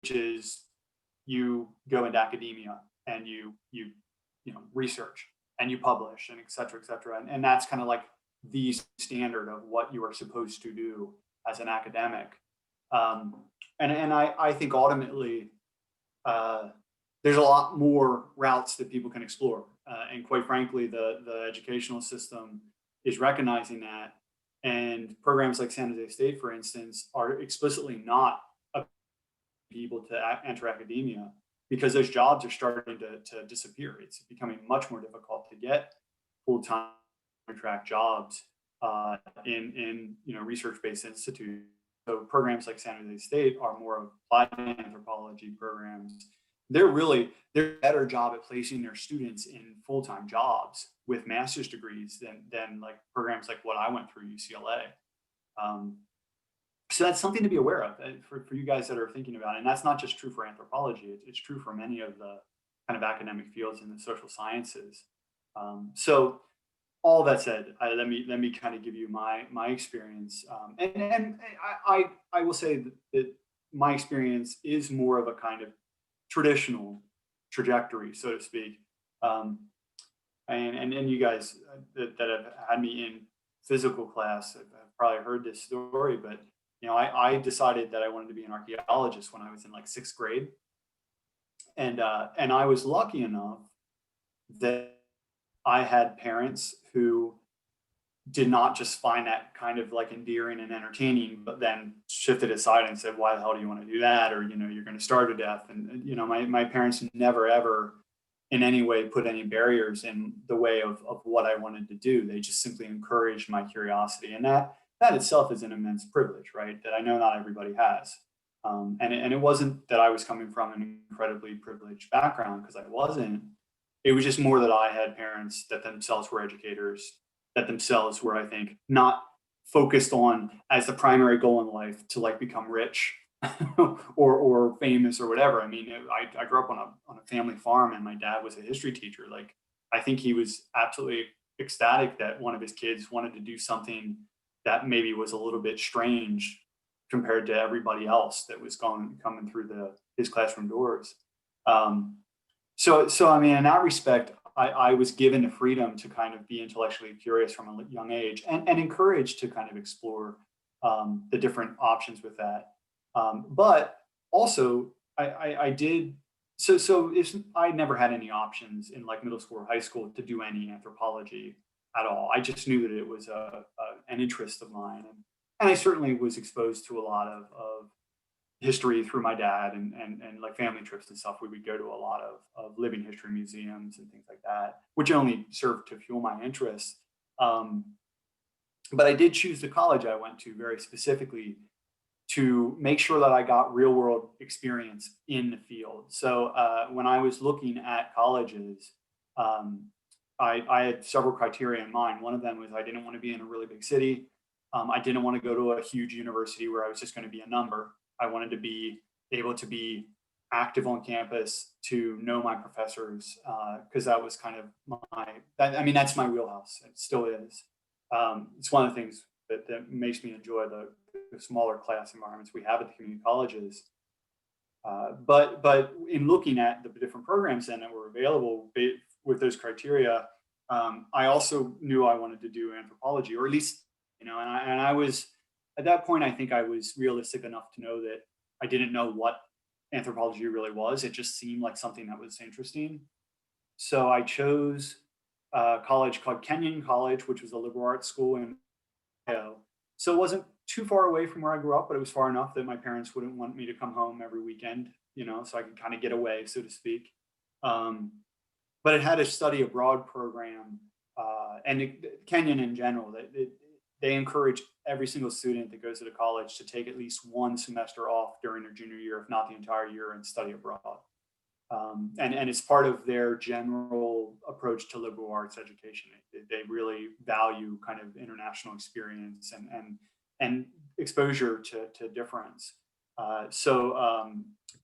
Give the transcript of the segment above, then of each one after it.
which is you go into academia and research and you publish and et cetera, et cetera. And that's kind of like the standard of what you are supposed to do as an academic. Um, and I think ultimately there's a lot more routes that people can explore. And quite frankly, the educational system is recognizing that. And programs like San Jose State, for instance, are explicitly not people to enter academia because those jobs are starting to disappear. It's becoming much more difficult to get full-time contract jobs in research-based institutes. So programs like San Jose State are more applied anthropology programs. They're a better job at placing their students in full-time jobs with master's degrees than like programs like what I went through, UCLA. Um, so that's something to be aware of for you guys that are thinking about it. And that's not just true for anthropology, it's true for many of the kind of academic fields in the social sciences. So all that said, let me kind of give you my experience, and I will say that my experience is more of a kind of traditional trajectory, so to speak. Um, and you guys that have had me in physical class have probably heard this story, but I decided that I wanted to be an archaeologist when I was in like sixth grade, and I was lucky enough that I had parents who did not just find that kind of like endearing and entertaining, but then shifted aside and said, "Why the hell do you want to do that?" Or you're going to starve to death. And my parents never ever in any way put any barriers in the way of what I wanted to do. They just simply encouraged my curiosity, and that itself is an immense privilege, right? That I know not everybody has. And it wasn't that I was coming from an incredibly privileged background, because I wasn't. It was just more that I had parents that themselves were educators, that themselves were, I think, not focused on as the primary goal in life to like become rich or famous or whatever. I mean, I grew up on a family farm, and my dad was a history teacher. Like, I think he was absolutely ecstatic that one of his kids wanted to do something that maybe was a little bit strange compared to everybody else that was coming through his classroom doors. Um, so I mean, in that respect, I was given the freedom to kind of be intellectually curious from a young age, and encouraged to kind of explore the different options with that. But also, I did so if I never had any options in like middle school or high school to do any anthropology at all. I just knew that it was an interest of mine, and I certainly was exposed to a lot of history through my dad, and like family trips and stuff. We would go to a lot of living history museums and things like that, which only served to fuel my interest. Um, but I did choose the college I went to very specifically to make sure that I got real world experience in the field. So when I was looking at colleges, um, I had several criteria in mind. One of them was I didn't want to be in a really big city. I didn't want to go to a huge university where I was just going to be a number. I wanted to be able to be active on campus, to know my professors, because that was kind of I mean, that's my wheelhouse. It still is. It's one of the things that makes me enjoy the smaller class environments we have at the community colleges. But in looking at the different programs then that were available with those criteria, I also knew I wanted to do anthropology, or at least, and I was at that point. I think I was realistic enough to know that I didn't know what anthropology really was. It just seemed like something that was interesting. So I chose a college called Kenyon College, which was a liberal arts school in Ohio. So it wasn't too far away from where I grew up, but it was far enough that my parents wouldn't want me to come home every weekend, so I could kind of get away, so to speak. Um, but it had a study abroad program, Kenyon in general. They encourage every single student that goes to the college to take at least one semester off during their junior year, if not the entire year, and study abroad. And it's part of their general approach to liberal arts education. They really value kind of international experience and exposure to difference. So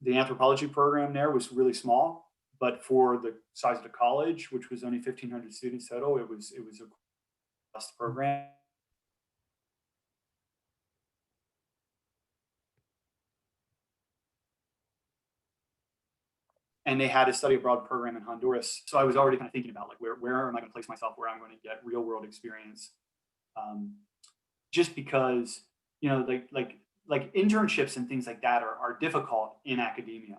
the anthropology program there was really small, but for the size of the college, which was only 1,500 students total, it was a robust program. and they had a study abroad program in Honduras. So I was already kind of thinking about like where am I going to place myself, where I'm going to get real world experience, just because like internships and things like that are difficult in academia.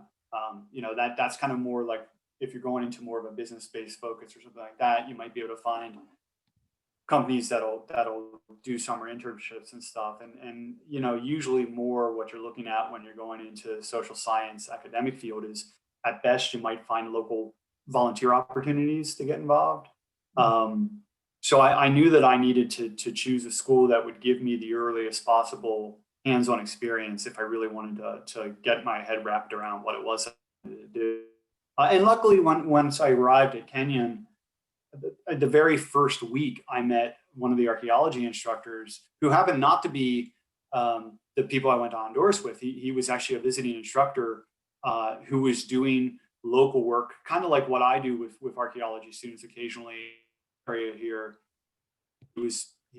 That's kind of more like if you're going into more of a business based focus or something like that, you might be able to find companies that'll do summer internships and stuff. And usually more what you're looking at when you're going into social science academic field is at best you might find local volunteer opportunities to get involved. So I knew that I needed to choose a school that would give me the earliest possible hands-on experience if I really wanted to get my head wrapped around what it was I wanted to do. And luckily, once I arrived at Kenyon, the very first week, I met one of the archaeology instructors who happened not to be the people I went to Honduras with. He was actually a visiting instructor who was doing local work, kind of like what I do with archaeology students occasionally. Area here, he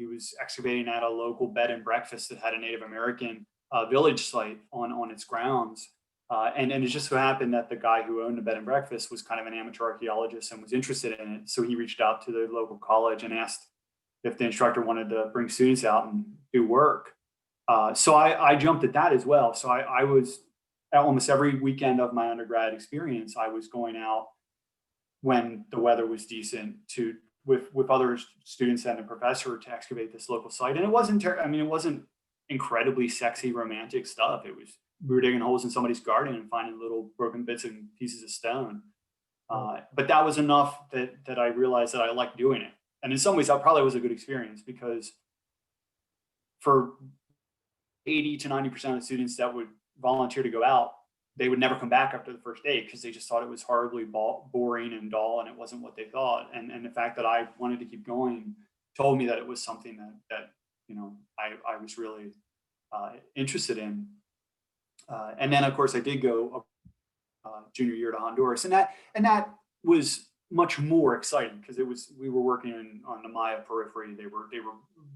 was excavating at a local bed and breakfast that had a Native American village site on its grounds. And it just so happened that the guy who owned the bed and breakfast was kind of an amateur archaeologist and was interested in it. So he reached out to the local college and asked if the instructor wanted to bring students out and do work. So I jumped at that as well. So I was almost every weekend of my undergrad experience, I was going out when the weather was decent with other students and a professor to excavate this local site. And it wasn't, it wasn't incredibly sexy, romantic stuff. We were digging holes in somebody's garden and finding little broken bits and pieces of stone. But that was enough that I realized that I liked doing it. And in some ways, that probably was a good experience because for 80 to 90% of the students that would volunteer to go out, they would never come back after the first day because they just thought it was horribly boring and dull and it wasn't what they thought. And the fact that I wanted to keep going told me that it was something that I was really interested in. And then, of course, I did go junior year to Honduras, and that was much more exciting because we were working on the Maya periphery. They were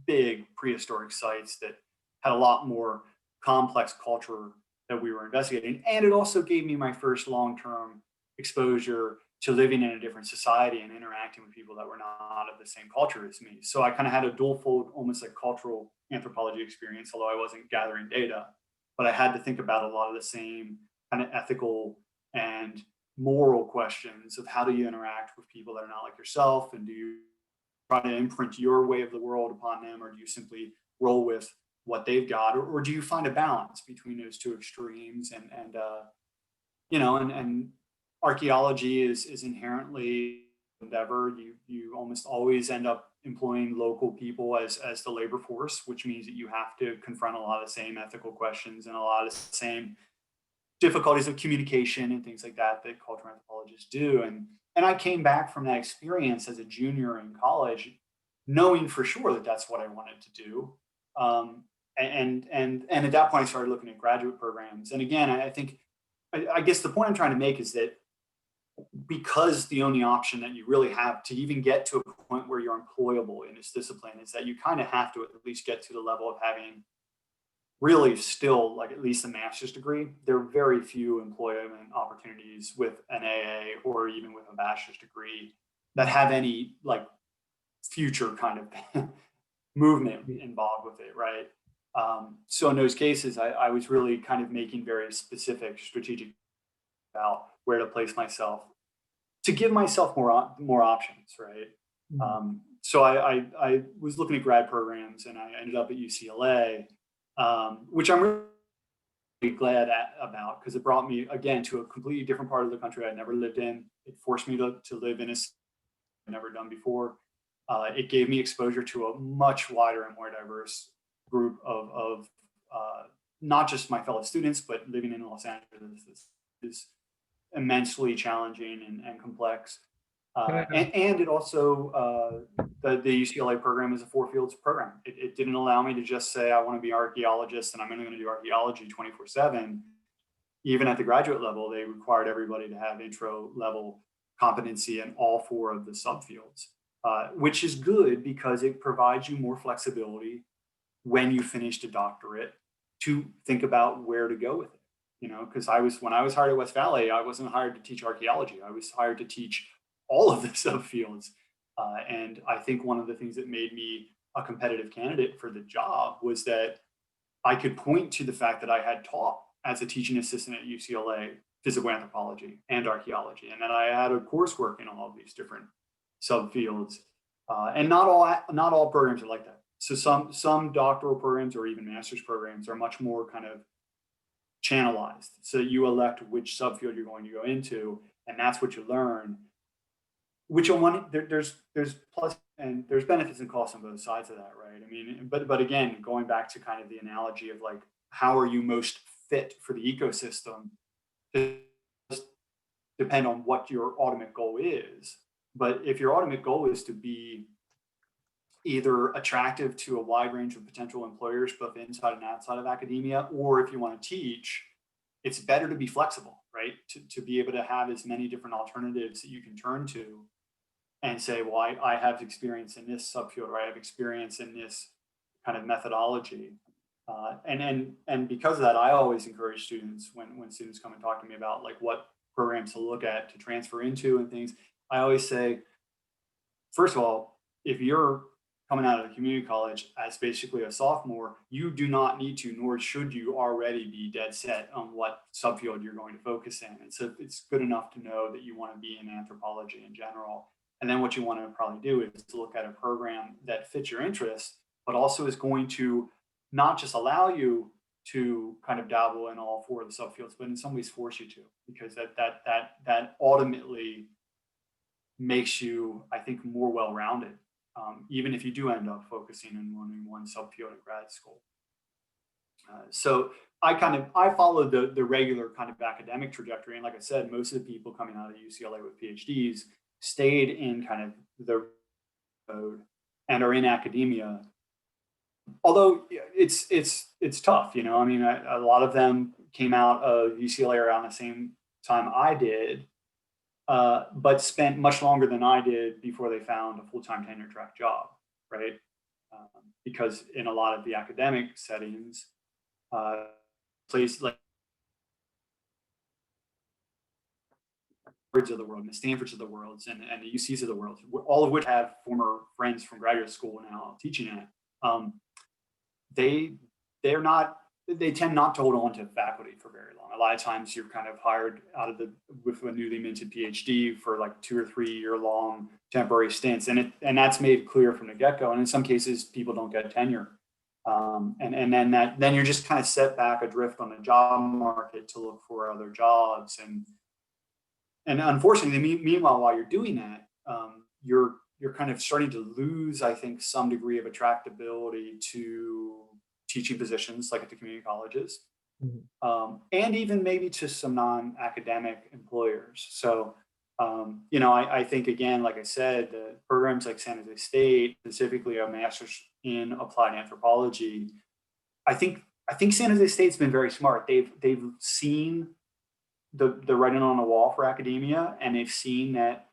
big prehistoric sites that had a lot more complex culture that we were investigating, and it also gave me my first long-term exposure to living in a different society and interacting with people that were not of the same culture as me. So I kind of had a dual-fold, almost like cultural anthropology experience, although I wasn't gathering data. But I had to think about a lot of the same kind of ethical and moral questions of how do you interact with people that are not like yourself, and do you try to imprint your way of the world upon them, or do you simply roll with what they've got, or do you find a balance between those two extremes? And archaeology is inherently endeavor. You almost always end up employing local people as the labor force, which means that you have to confront a lot of the same ethical questions and a lot of the same difficulties of communication and things like that cultural anthropologists do. And I came back from that experience as a junior in college, knowing for sure that that's what I wanted to do. And at that point, I started looking at graduate programs. And again, I guess the point I'm trying to make is that because the only option that you really have to even get to a point where you're employable in this discipline is that you kind of have to at least get to the level of having really still like at least a master's degree. There are very few employment opportunities with an AA or even with a bachelor's degree that have any like future kind of movement involved with it, right? So in those cases, I was really kind of making very specific strategic about where to place myself to give myself more options, right? So I was looking at grad programs, and I ended up at UCLA, which I'm really glad about because it brought me again to a completely different part of the country I'd never lived in. It forced me to live in a city I'd never done before. It gave me exposure to a much wider and more diverse group of not just my fellow students, but living in Los Angeles is immensely challenging and complex. And it also, the UCLA program is a 4 fields program. It didn't allow me to just say, I want to be an archaeologist and I'm only going to do archaeology 24/7. Even at the graduate level, they required everybody to have intro level competency in all 4 of the subfields, which is good because it provides you more flexibility when you finished a doctorate to think about where to go with it. because when I was hired at West Valley, I wasn't hired to teach archaeology. I was hired to teach all of the subfields. And I think one of the things that made me a competitive candidate for the job was that I could point to the fact that I had taught as a teaching assistant at UCLA physical anthropology and archaeology, and that I had a coursework in all of these different subfields. And not all programs are like that. So some doctoral programs or even master's programs are much more kind of channelized. So you elect which subfield you're going to go into, and that's what you learn. Which on one there's plus and there's benefits and costs on both sides of that, right? I mean, but again, going back to kind of the analogy of like how are you most fit for the ecosystem, it does depend on what your ultimate goal is. But if your ultimate goal is to be either attractive to a wide range of potential employers, both inside and outside of academia, or if you want to teach, it's better to be flexible, right? To be able to have as many different alternatives that you can turn to and say, well, I have experience in this subfield, or I have experience in this kind of methodology. And because of that, I always encourage students when students come and talk to me about like what programs to look at to transfer into and things. I always say, first of all, if you're coming out of the community college as basically a sophomore, you do not need to, nor should you already be dead set on what subfield you're going to focus in. And so it's good enough to know that you want to be in anthropology in general. And then what you want to probably do is to look at a program that fits your interests, but also is going to not just allow you to kind of dabble in all four of the subfields, but in some ways force you to, because that ultimately makes you, I think, more well-rounded, even if you do end up focusing in one subfield in grad school. So I followed the regular kind of academic trajectory, and like I said, most of the people coming out of UCLA with PhDs stayed in kind of the road and are in academia. Although it's tough, you know. I mean, a lot of them came out of UCLA around the same time I did, but spent much longer than I did before they found a full-time tenure track job, right? Because in a lot of the academic settings, places like of the world, and the Stanfords of the world, and the UCs of the world, all of which have former friends from graduate school now teaching at, they tend not to hold on to faculty for very long. A lot of times you're kind of hired with a newly minted PhD for like 2 or 3 year long temporary stints. And that's made clear from the get-go. And in some cases, people don't get tenure. And then you're just kind of set back adrift on the job market to look for other jobs. And unfortunately, meanwhile, while you're doing that, you're kind of starting to lose, I think, some degree of attractability to teaching positions like at the community colleges, and even maybe to some non-academic employers. So, I think, again, like I said, the programs like San Jose State, specifically a master's in applied anthropology, I think San Jose State's been very smart. They've seen the writing on the wall for academia, and they've seen that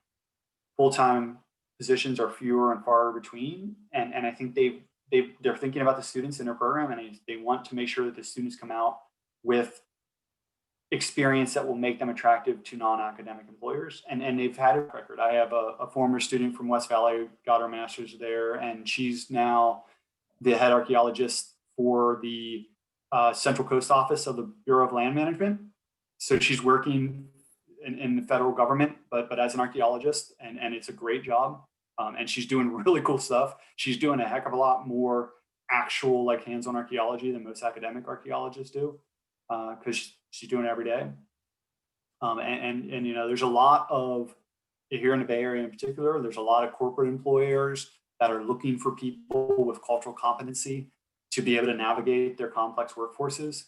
full-time positions are fewer and far between. And I think they're thinking about the students in their program, and they want to make sure that the students come out with experience that will make them attractive to non-academic employers. And they've had a record. I have a former student from West Valley who got her master's there, and she's now the head archaeologist for the Central Coast office of the Bureau of Land Management. So she's working in the federal government, but as an archaeologist, and it's a great job. And she's doing really cool stuff. She's doing a heck of a lot more actual like hands-on archaeology than most academic archaeologists do, because she's doing it every day. And there's a lot of, here in the Bay Area in particular, there's a lot of corporate employers that are looking for people with cultural competency to be able to navigate their complex workforces.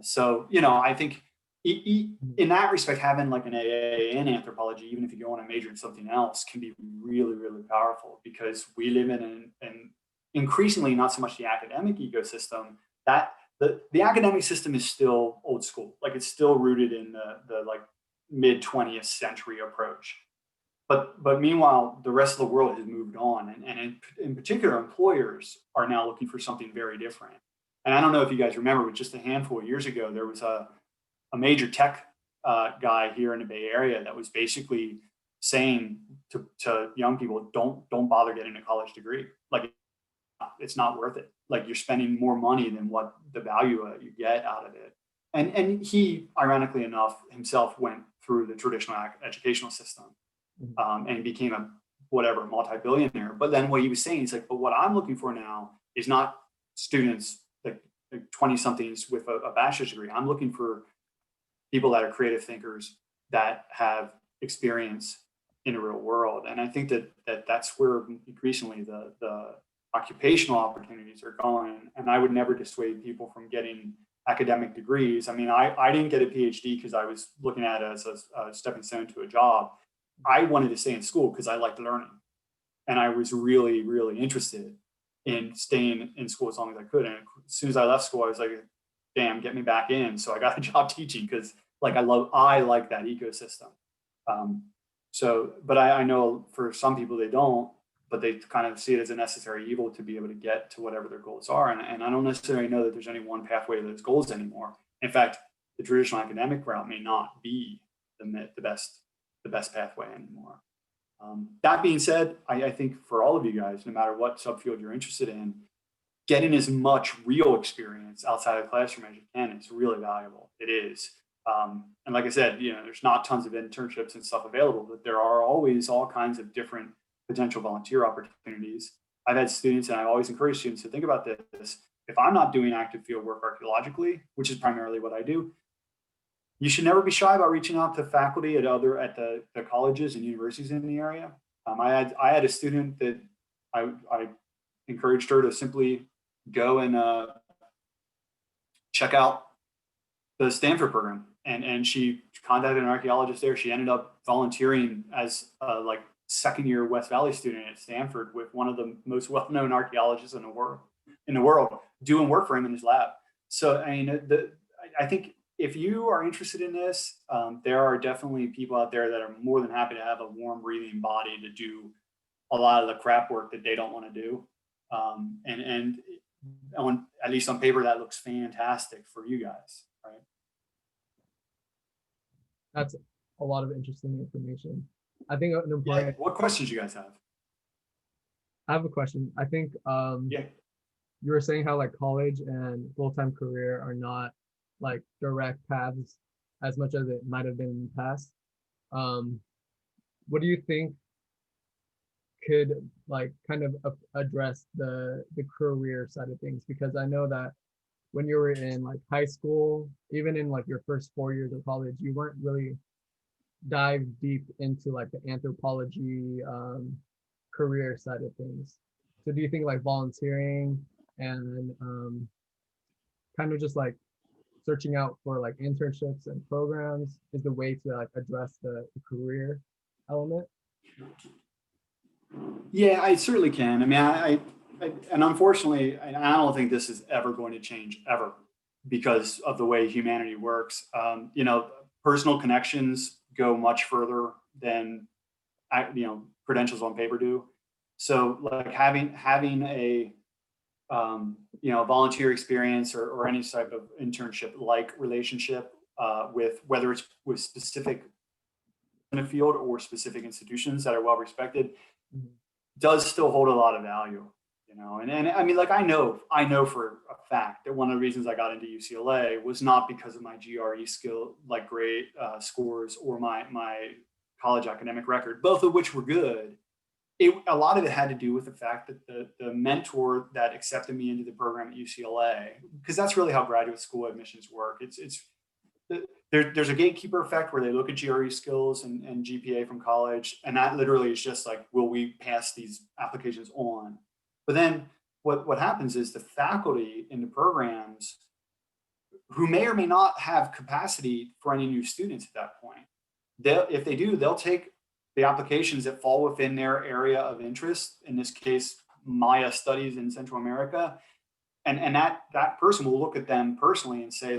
So I think in that respect, having like an AA in anthropology, even if you go on a major in something else, can be really, really powerful, because we live in an increasingly not so much the academic ecosystem, that the academic system is still old school. Like, it's still rooted in the like mid 20th century approach. But meanwhile, the rest of the world has moved on, and in particular, employers are now looking for something very different. And I don't know if you guys remember, but just a handful of years ago, there was a a major tech guy here in the Bay Area that was basically saying to young people, don't bother getting a college degree. Like, it's not worth it. Like, you're spending more money than what the value you get out of it. And he, ironically enough, himself went through the traditional educational system, and became a whatever multi-billionaire. But then what he was saying, he's like, but what I'm looking for now is not students like 20 somethings with a bachelor's degree. I'm looking for people that are creative thinkers that have experience in the real world. And I think that's where increasingly the occupational opportunities are going. And I would never dissuade people from getting academic degrees. I mean, I didn't get a PhD because I was looking at it as a stepping stone to a job. I wanted to stay in school because I liked learning. And I was really, really interested in staying in school as long as I could. And as soon as I left school, I was like, damn, get me back in. So I got a job teaching because like I like that ecosystem. But I know for some people they don't, but they kind of see it as a necessary evil to be able to get to whatever their goals are. And I don't necessarily know that there's any one pathway to those goals anymore. In fact, the traditional academic route may not be the best pathway anymore. That being said, I think for all of you guys, no matter what subfield you're interested in, getting as much real experience outside of the classroom as you can is really valuable. It is. And like I said, there's not tons of internships and stuff available, but there are always all kinds of different potential volunteer opportunities. I've had students, and I always encourage students to think about this. If I'm not doing active field work archaeologically, which is primarily what I do, you should never be shy about reaching out to faculty at the colleges and universities in the area. I had a student that I encouraged her to simply go and check out the Stanford program, and she contacted an archaeologist there. She ended up volunteering as a second year West Valley student at Stanford with one of the most well-known archaeologists in the world, doing work for him in his lab. So I mean, I think if you are interested in this, there are definitely people out there that are more than happy to have a warm, breathing body to do a lot of the crap work that they don't want to do. And at least on paper, that looks fantastic for you guys, right? That's a lot of interesting information. I think an important. Yeah. What questions you guys have? I have a question. I think Yeah. you were saying how college and full-time career are not direct paths as much as it might have been in the past. What do you think could kind of address the career side of things? Because I know that when you were in high school, even in your first 4 years of college, you weren't really dive deep into the anthropology career side of things. So do you think volunteering and kind of just searching out for internships and programs is the way to address the career element? Yeah, I certainly can. I mean, I and unfortunately, I don't think this is ever going to change ever because of the way humanity works. Personal connections go much further than credentials on paper do. So having a volunteer experience or any type of internship relationship with whether it's with specific in a field or specific institutions that are well respected does still hold a lot of value. And I mean, I know for a fact that one of the reasons I got into UCLA was not because of my GRE skill, great scores, or my college academic record, both of which were good. A lot of it had to do with the fact that the mentor that accepted me into the program at UCLA, because that's really how graduate school admissions work. There's a gatekeeper effect where they look at GRE skills and GPA from college, and that literally is just will we pass these applications on? But then what happens is the faculty in the programs, who may or may not have capacity for any new students at that point, if they do, they'll take the applications that fall within their area of interest, in this case, Maya studies in Central America, and that person will look at them personally and say,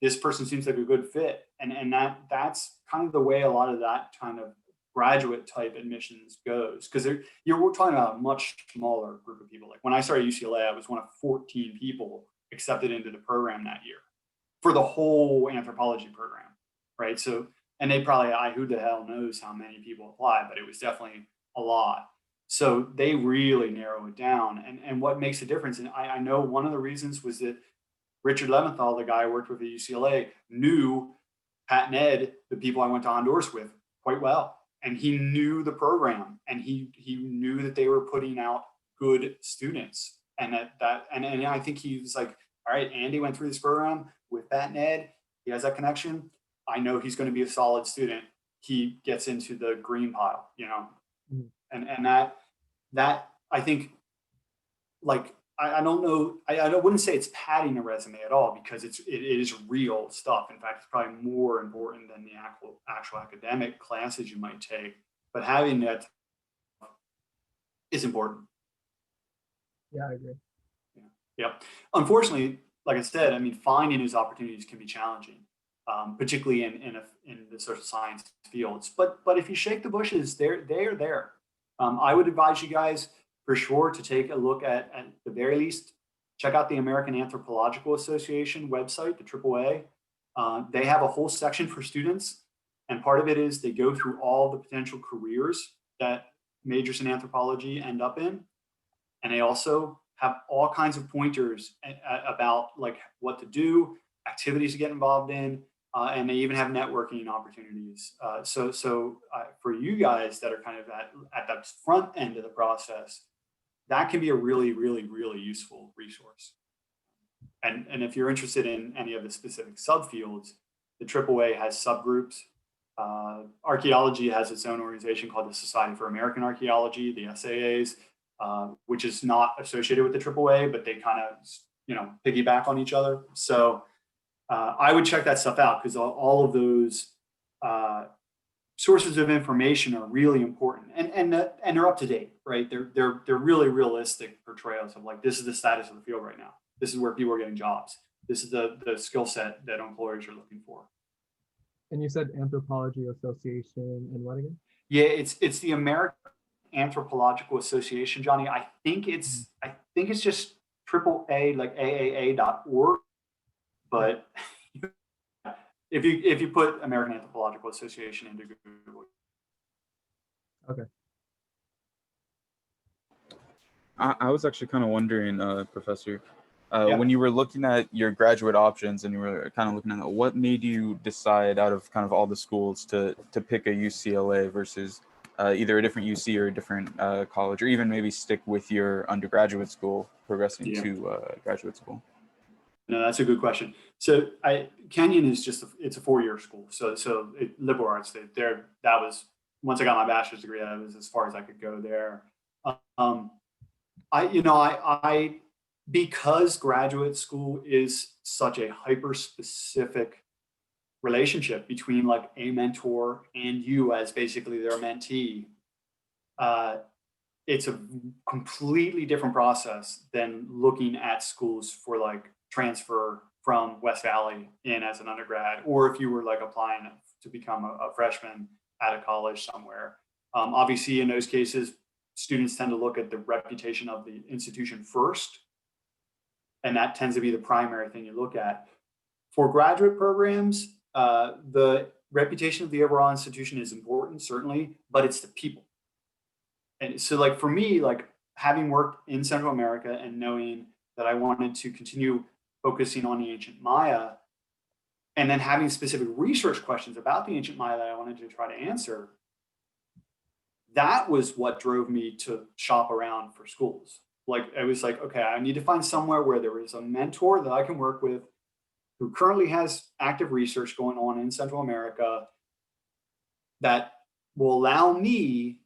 this person seems like a good fit. And that's kind of the way a lot of that kind of graduate type admissions goes, because we're talking about a much smaller group of people. When I started UCLA, I was one of 14 people accepted into the program that year. for the whole anthropology program, right? So, and they probably, who the hell knows how many people apply, but it was definitely a lot. So they really narrow it down. And what makes a difference, and I know one of the reasons was that Richard Leventhal, the guy I worked with at UCLA, knew Pat and Ed, the people I went to Honduras with, quite well. And he knew the program, and he knew that they were putting out good students. And and I think he was like, all right, Andy went through this program with Pat and Ed. He has that connection. I know he's going to be a solid student. He gets into the green pile, you know. Mhm. And that I think, like, I don't know, I wouldn't say it's padding a resume at all, because it is real stuff. In fact, it's probably more important than the actual academic classes you might take. But having that is important. Yeah, I agree. Yeah. Yep. Unfortunately, like I said, I mean, finding those opportunities can be challenging, particularly in the social science fields. But if you shake the bushes, they're there. I would advise you guys for sure to take a look at the very least, check out the American Anthropological Association website, the AAA. They have a whole section for students, and part of it is they go through all the potential careers that majors in anthropology end up in, and they also have all kinds of pointers about like what to do, activities to get involved in, and they even have networking opportunities. So for you guys that are kind of at that front end of the process, that can be a really useful resource. And if you're interested in any of the specific subfields, the AAA has subgroups. Archaeology has its own organization called the Society for American Archaeology, the SAAs, which is not associated with the AAA, but they kind of, you know, piggyback on each other. So I would check that stuff out, because all of those sources of information are really important, and they're up to date, right? They're really realistic portrayals of like, this is the status of the field right now. This is where people are getting jobs. This is the skill set that employers are looking for. And you said Anthropology Association and what again? Yeah, it's the American Anthropological Association, Johnny. Mhm. I think it's just AAA, like AAA.org. But if you put American Anthropological Association into Google. Okay. I was actually kind of wondering, Professor, Yeah. when you were looking at your graduate options and you were kind of looking at what made you decide out of kind of all the schools to pick a UCLA versus either a different UC or a different college, or even maybe stick with your undergraduate school progressing Yeah. to graduate school? No, that's a good question. So Kenyon is just it's a 4-year school. So liberal arts. That was, once I got my bachelor's degree, that was as far as I could go there. Um, I because graduate school is such a hyper specific relationship between like a mentor and you as basically their mentee. Uh, it's a completely different process than looking at schools for like transfer from West Valley in as an undergrad, or if you were like applying to become a freshman at a college somewhere. Obviously, in those cases, students tend to look at the reputation of the institution first, and that tends to be the primary thing you look at. For graduate programs, the reputation of the overall institution is important, certainly, but it's the people. And so like for me, like having worked in Central America and knowing that I wanted to continue focusing on the ancient Maya, and then having specific research questions about the ancient Maya that I wanted to try to answer, that was what drove me to shop around for schools. Like it was like, okay, I need to find somewhere where there is a mentor that I can work with who currently has active research going on in Central America that will allow me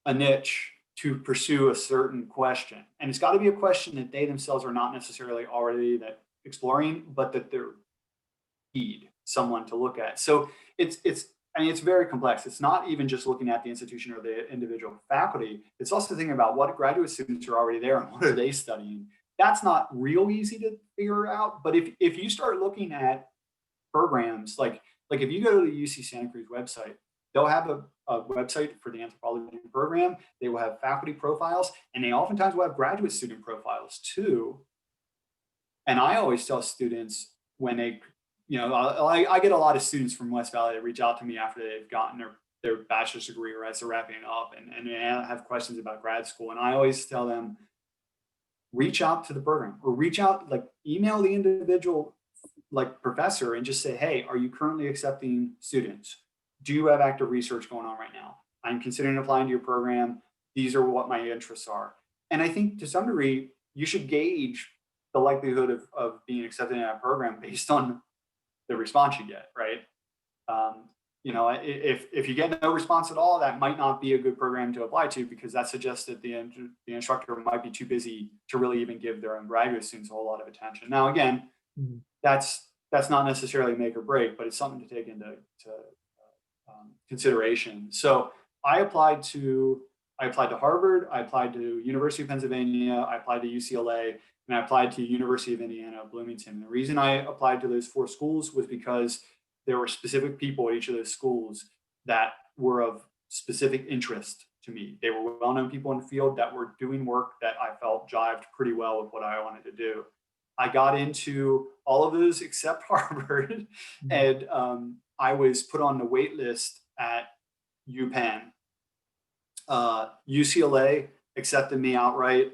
a niche to pursue a certain question. And it's got to be a question that they themselves are not necessarily already that exploring, but that they need someone to look at. So I mean, it's very complex. It's not even just looking at the institution or the individual faculty. It's also thinking about what graduate students are already there and what are they studying. That's not real easy to figure out. But if you start looking at programs like if you go to the UC Santa Cruz website, they'll have a website for the anthropology program. They will have faculty profiles, and they oftentimes will have graduate student profiles too. And I always tell students when they I get a lot of students from West Valley that reach out to me after they've gotten their bachelor's degree or as they're wrapping it up, and they have questions about grad school. And I always tell them, reach out to the program, or reach out, like email the individual like professor and just say, hey, are you currently accepting students? Do you have active research going on right now? I'm considering applying to your program. These are what my interests are. And I think to some degree, you should gauge the likelihood of being accepted in that program based on the response you get, right? If you get no response at all, that might not be a good program to apply to, because that suggests that the instructor might be too busy to really even give their own graduate students a whole lot of attention. Now, again, that's not necessarily make or break, but it's something to take into consideration. So I applied to Harvard, I applied to University of Pennsylvania, I applied to UCLA, and I applied to University of Indiana Bloomington. And the reason I applied to those 4 schools was because there were specific people at each of those schools that were of specific interest to me. They were well-known people in the field that were doing work that I felt jived pretty well with what I wanted to do. I got into all of those except Harvard, and I was put on the wait list at UPenn. UCLA accepted me outright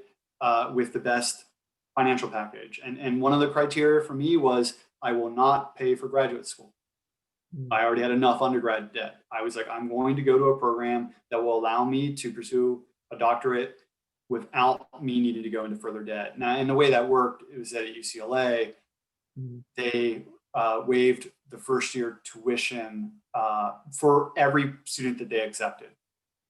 with the best financial package. And one of the criteria for me was I will not pay for graduate school. I already had enough undergrad debt. I was like, I'm going to go to a program that will allow me to pursue a doctorate without me needing to go into further debt. Now, and the way that worked, it was that at UCLA, they waived the first year tuition for every student that they accepted.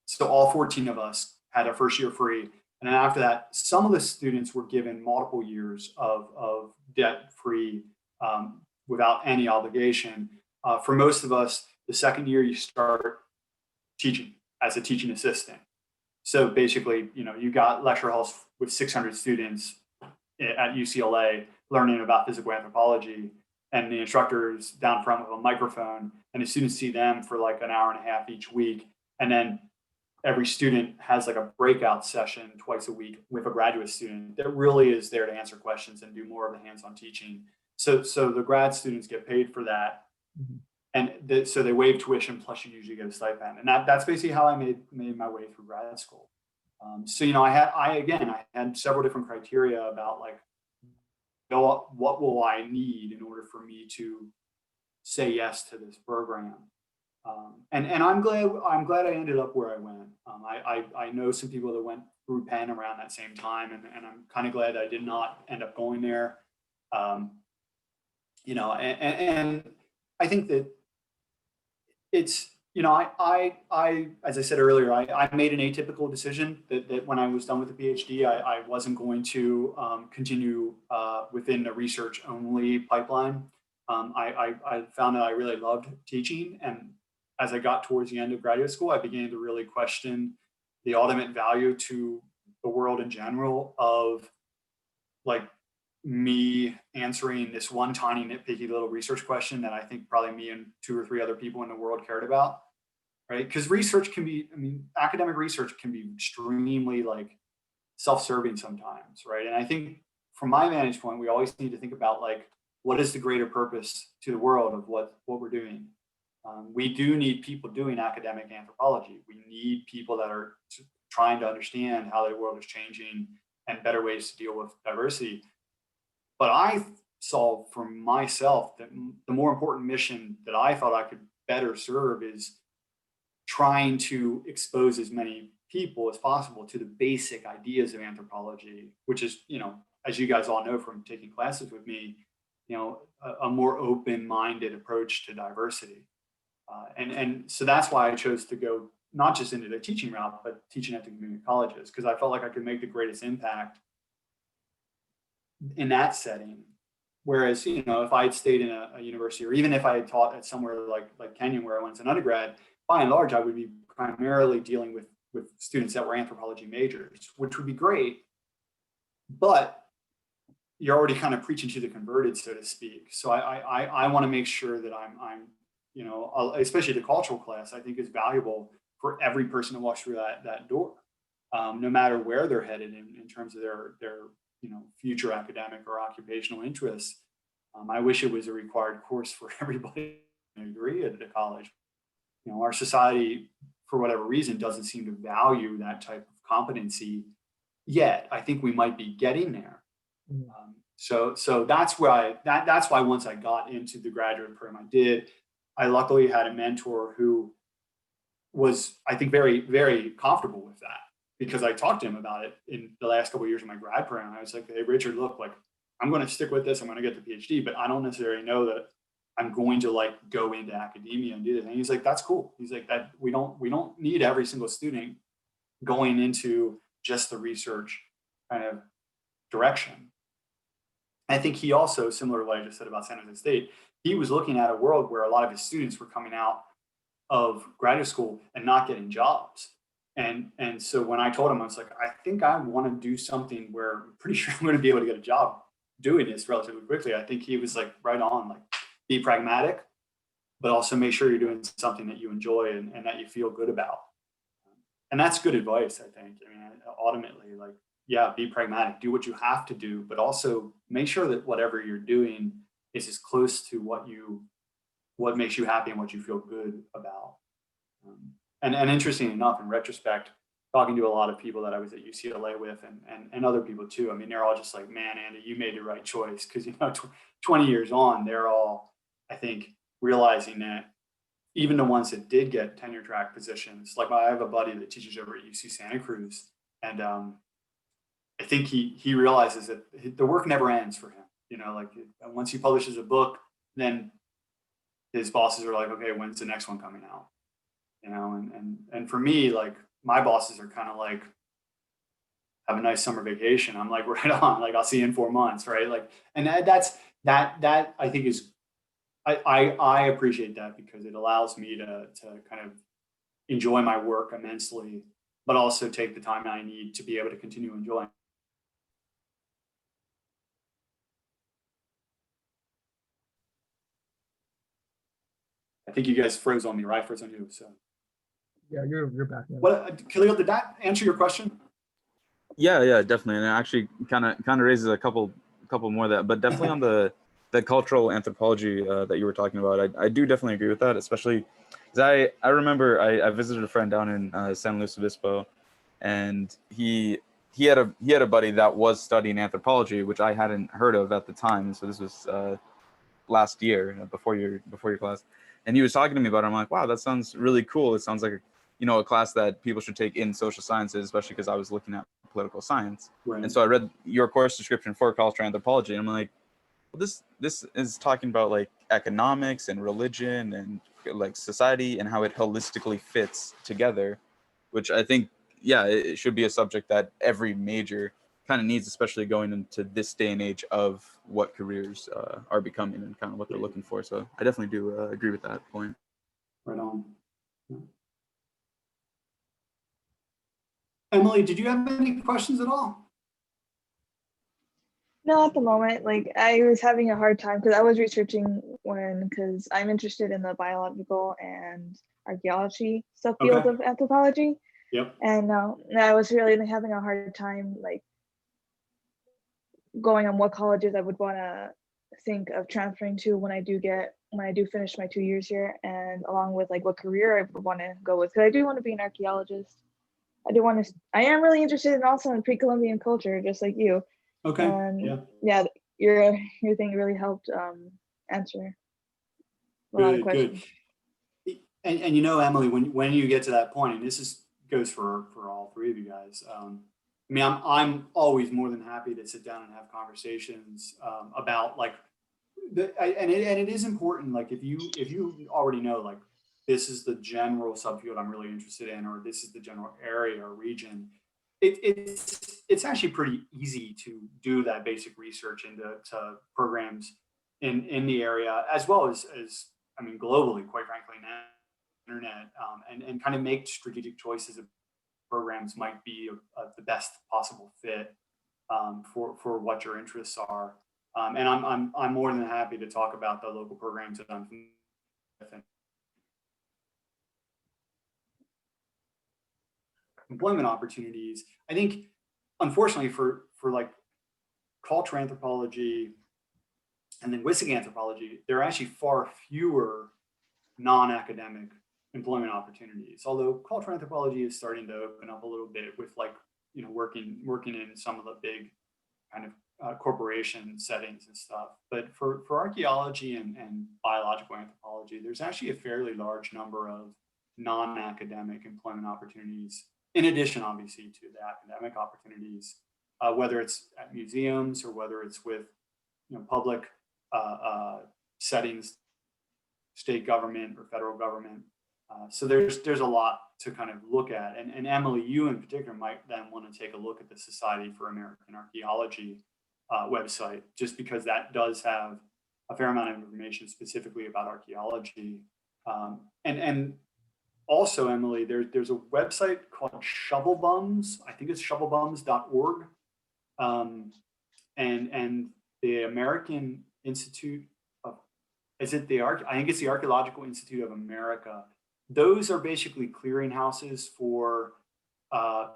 So all 14 of us had our first year free. And then after that, some of the students were given multiple years of debt-free without any obligation. For most of us, the second year you start teaching as a teaching assistant. So basically, you got lecture halls with 600 students at UCLA learning about physical anthropology, and the instructor's down front with a microphone, and the students see them for like an hour and a half each week. And then every student has like a breakout session twice a week with a graduate student that really is there to answer questions and do more of the hands-on teaching. So the grad students get paid for that. And so they waive tuition, plus you usually get a stipend. And that's basically how I made my way through grad school. So, I had several different criteria about like, what will I need in order for me to say yes to this program? And I'm glad I ended up where I went. I know some people that went through Penn around that same time, and I'm kind of glad I did not end up going there. And I think that it's, I as I said earlier, I made an atypical decision that when I was done with the PhD, I wasn't going to continue within the research only pipeline. I found that I really loved teaching, and as I got towards the end of graduate school, I began to really question the ultimate value to the world in general of like me answering this one tiny nitpicky little research question that I think probably me and 2 or 3 other people in the world cared about, right? Because research can be, academic research can be extremely like self-serving sometimes, right? And I think from my vantage point, we always need to think about like, what is the greater purpose to the world of what we're doing? We do need people doing academic anthropology. We need people that are trying to understand how the world is changing and better ways to deal with diversity. But I saw for myself that the more important mission that I thought I could better serve is trying to expose as many people as possible to the basic ideas of anthropology, which is, as you guys all know from taking classes with me, a more open-minded approach to diversity. And so that's why I chose to go not just into the teaching route, but teaching at the community colleges, because I felt like I could make the greatest impact in that setting. Whereas, if I had stayed in a university, or even if I had taught at somewhere like Kenyon, where I went as an undergrad, by and large, I would be primarily dealing with students that were anthropology majors, which would be great, but you're already kind of preaching to the converted, so to speak. So I want to make sure that I'm especially the cultural class, I think is valuable for every person that walks through that door, no matter where they're headed in terms of their future academic or occupational interests. I wish it was a required course for everybody to agree at the college. Our society, for whatever reason, doesn't seem to value that type of competency yet. I think we might be getting there. Mm. So that's why that's why once I got into the graduate program, I luckily had a mentor who was, I think, very, very comfortable with that, because I talked to him about it in the last couple of years of my grad program. I was like, hey, Richard, look, like, I'm going to stick with this. I'm going to get the PhD, but I don't necessarily know that I'm going to like go into academia and do this. And he's like, that's cool. He's like, that we don't need every single student going into just the research kind of direction. I think he also, similar to what I just said about San Jose State, he was looking at a world where a lot of his students were coming out of graduate school and not getting jobs. And so when I told him, I was like, I think I want to do something where I'm pretty sure I'm going to be able to get a job doing this relatively quickly. I think he was like right on, like, be pragmatic, but also make sure you're doing something that you enjoy and that you feel good about. And that's good advice, I think. I mean, ultimately, like, yeah, be pragmatic, do what you have to do, but also make sure that whatever you're doing is as close to what makes you happy and what you feel good about. And interesting enough, in retrospect, talking to a lot of people that I was at UCLA with, and other people too, I mean, they're all just like, man, Andy, you made the right choice. Because 20 years on, they're all, I think, realizing that even the ones that did get tenure track positions, like I have a buddy that teaches over at UC Santa Cruz, and I think he realizes that the work never ends for him. Like, once he publishes a book, then his bosses are like, okay, when's the next one coming out? And for me, like, my bosses are kind of like, have a nice summer vacation. I'm like, right on, like, I'll see you in 4 months, right? Like, and that I think is, I appreciate that, because it allows me to kind of enjoy my work immensely, but also take the time I need to be able to continue enjoying. I think you guys froze on me, right? Froze on you. So, Yeah, you're back now. Khalil, did that answer your question? Yeah, definitely, and it actually kind of raises a couple more of that, but definitely on the cultural anthropology that you were talking about, I do definitely agree with that, especially because I remember I visited a friend down in San Luis Obispo, and he had a buddy that was studying anthropology, which I hadn't heard of at the time, so this was last year, before your class, and he was talking to me about it. I'm like, wow, that sounds really cool. It sounds like a class that people should take in social sciences, especially because I was looking at political science. Right. And so I read your course description for cultural anthropology, and I'm like, well, this is talking about like economics and religion and like society and how it holistically fits together, which I think, yeah, it should be a subject that every major kind of needs, especially going into this day and age of what careers are becoming and kind of what they're looking for. So I definitely do agree with that point. Right on. Yeah. Emily, did you have any questions at all? No, at the moment, like, I was having a hard time because I was researching because I'm interested in the biological and archaeology subfield Okay. of anthropology. Yep. And I was really having a hard time, like, going on what colleges I would want to think of transferring to when I do finish my 2 years here, and along with like what career I would want to go with. Because I do want to be an archaeologist. I am really interested in also in pre-Columbian culture, just like you. Okay. And yeah, your thing really helped answer a lot of questions. Good. And Emily, when you get to that point, and this goes for all three of you guys. I mean, I'm always more than happy to sit down and have conversations about like and it is important. Like, if you already know, like, this is the general subfield I'm really interested in, or this is the general area or region, it's actually pretty easy to do that basic research into programs in the area, as well as I mean, globally, quite frankly, now internet, and kind of make strategic choices of programs might be the best possible fit for what your interests are. And I'm more than happy to talk about the local programs that I'm familiar with and employment opportunities. I think, unfortunately, for like cultural anthropology, and linguistic anthropology, there are actually far fewer non-academic employment opportunities. Although cultural anthropology is starting to open up a little bit with like, working in some of the big kind of corporation settings and stuff. But for archaeology and biological anthropology, there's actually a fairly large number of non-academic employment opportunities, in addition, obviously, to the academic opportunities, whether it's at museums or whether it's with public settings, state government or federal government. So there's a lot to kind of look at. And Emily, you in particular might then want to take a look at the Society for American Archaeology website, just because that does have a fair amount of information specifically about archaeology. And also, Emily, there's a website called Shovelbums. I think it's shovelbums.org. And the American Institute of, I think it's the Archaeological Institute of America. Those are basically clearinghouses for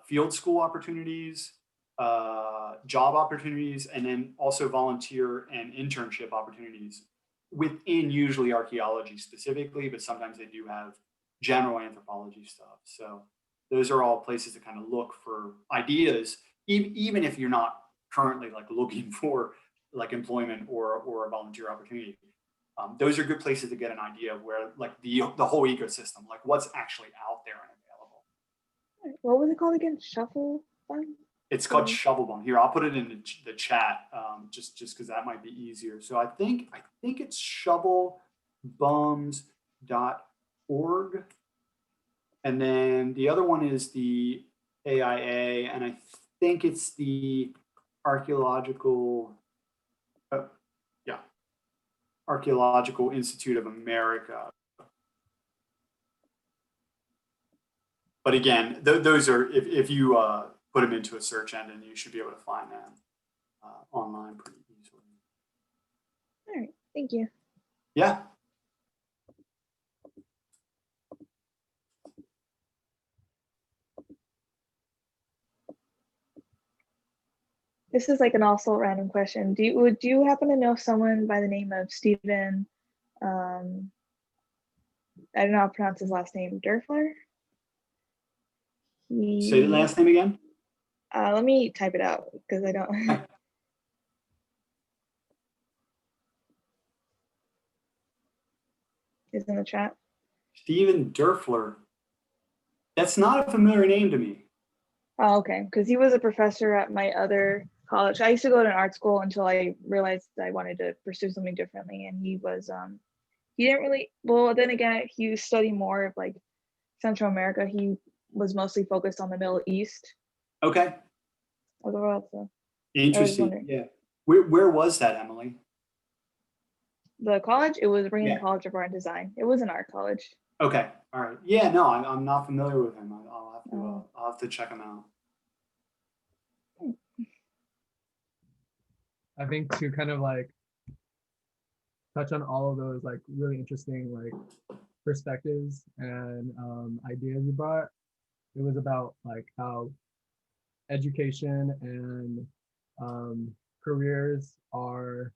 field school opportunities, job opportunities, and then also volunteer and internship opportunities within usually archaeology specifically, but sometimes they do have general anthropology stuff. So those are all places to kind of look for ideas, even if you're not currently like looking for like employment or a volunteer opportunity. Those are good places to get an idea of where like the whole ecosystem, like what's actually out there and available. What was it called again? Shuffle Fun? It's called Shovelbum. Here, I'll put it in the chat, just because that might be easier. So I think it's shovelbums.org. And then the other one is the AIA, and I think it's the Archaeological Institute of America. But again, those are, if you put them into a search engine, you should be able to find them online pretty easily. All right, thank you. Yeah. This is like an also random question. Would you happen to know someone by the name of Stephen? I don't know how to pronounce his last name. Durfler? Say the last name again. Let me type it out because I don't. Is in the chat. Stephen Durfler. That's not a familiar name to me. Oh, okay. Because he was a professor at my other college. I used to go to an art school until I realized I wanted to pursue something differently. And he was, he didn't really, well, then again, he studied more of like Central America. He was mostly focused on the Middle East. Okay. Of the world, so. Interesting. Yeah. Where was that, Emily? The college, it was Ringling College of Art and Design. It was an art college. Okay. All right. Yeah, no, I'm not familiar with him. I'll have to check him out. I think to kind of like touch on all of those like really interesting like perspectives and ideas you brought, it was about like how education and careers are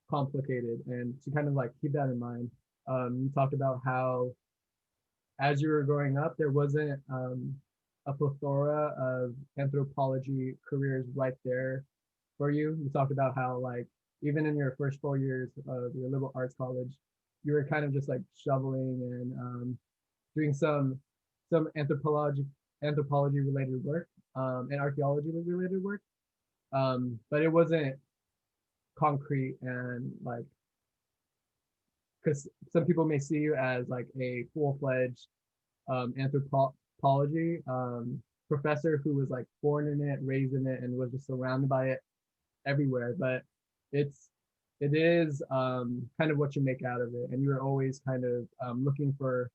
complicated, and to kind of like keep that in mind, you talked about how as you were growing up there wasn't a plethora of anthropology careers right there for you. You talked about how like even in your first 4 years of your liberal arts college, you were kind of just like shoveling and doing some anthropology related work and archaeology related work, but it wasn't concrete and like, because some people may see you as like a full-fledged anthropology professor who was like born in it, raised in it, and was just surrounded by it everywhere. But it is kind of what you make out of it, and you were always kind of looking for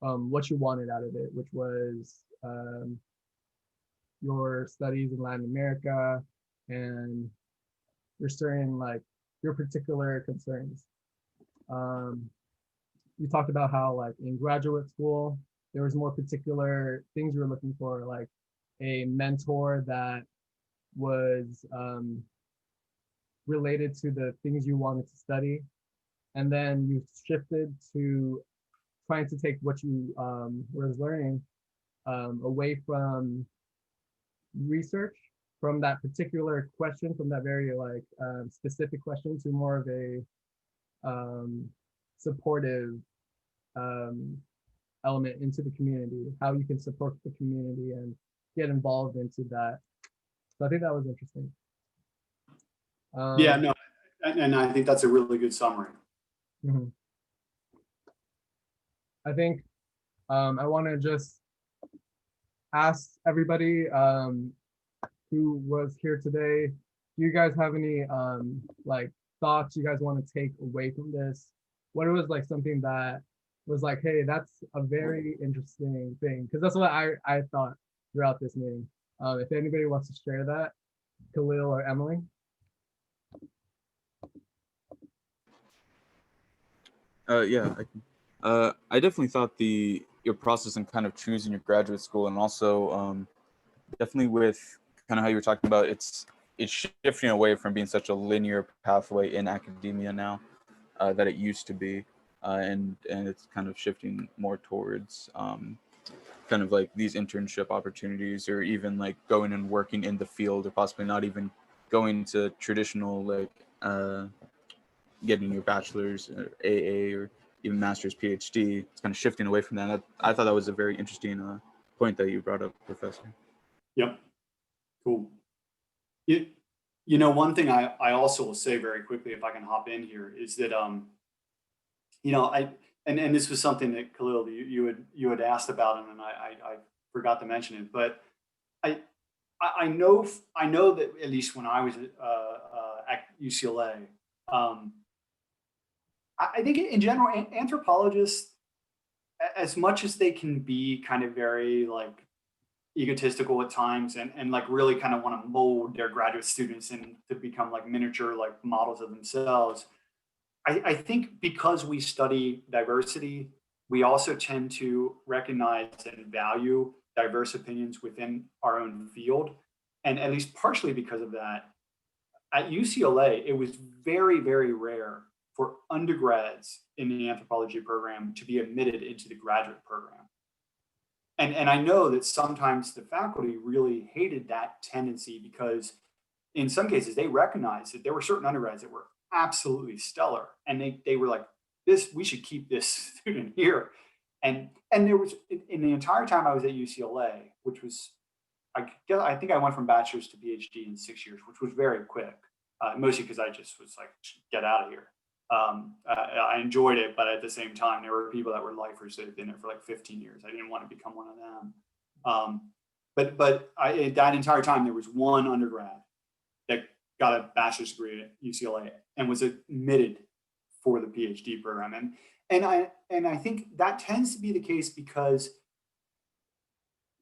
what you wanted out of it, which was your studies in Latin America and your certain like your particular concerns. You talked about how like in graduate school there was more particular things you were looking for, like a mentor that was related to the things you wanted to study, and then you shifted to trying to take what you were learning away from research, from that particular question, from that very like specific question, to more of a supportive element into the community, how you can support the community and get involved into that. So I think that was interesting. Yeah, no, and I think that's a really good summary. Mhm. I think I want to just ask everybody who was here today, do you guys have any like thoughts you guys want to take away from this? What was like something that was like, hey, that's a very interesting thing? Because that's what I thought throughout this meeting. If anybody wants to share that, Khalil or Emily. Yeah, I definitely thought your process in kind of choosing your graduate school, and also definitely with kind of how you were talking about it's shifting away from being such a linear pathway in academia now that it used to be, and it's kind of shifting more towards kind of like these internship opportunities, or even like going and working in the field, or possibly not even going to traditional like getting your bachelor's or AA or even master's PhD. It's kind of shifting away from that. I thought that was a very interesting point that you brought up, Professor. Yep, cool. One thing I also will say very quickly, if I can hop in here, is that and this was something that Khalil you had asked about, and then I forgot to mention it, but I I know that at least when I was at UCLA, I think in general anthropologists, as much as they can be kind of very like egotistical at times, and like really kind of want to mold their graduate students and to become like miniature like models of themselves. I think because we study diversity, we also tend to recognize and value diverse opinions within our own field. And at least partially because of that, at UCLA, it was very, very rare for undergrads in the anthropology program to be admitted into the graduate program. And I know that sometimes the faculty really hated that tendency because in some cases they recognized that there were certain undergrads that were absolutely stellar, and they were like, this, we should keep this student here. And there was in the entire time I was at UCLA, which was I think I went from bachelor's to PhD in 6 years, which was very quick, mostly because I just was like, get out of here. I enjoyed it, but at the same time, there were people that were lifers that had been there for like 15 years. I didn't want to become one of them. But that entire time, there was one undergrad that got a bachelor's degree at UCLA and was admitted for the PhD program. And I think that tends to be the case because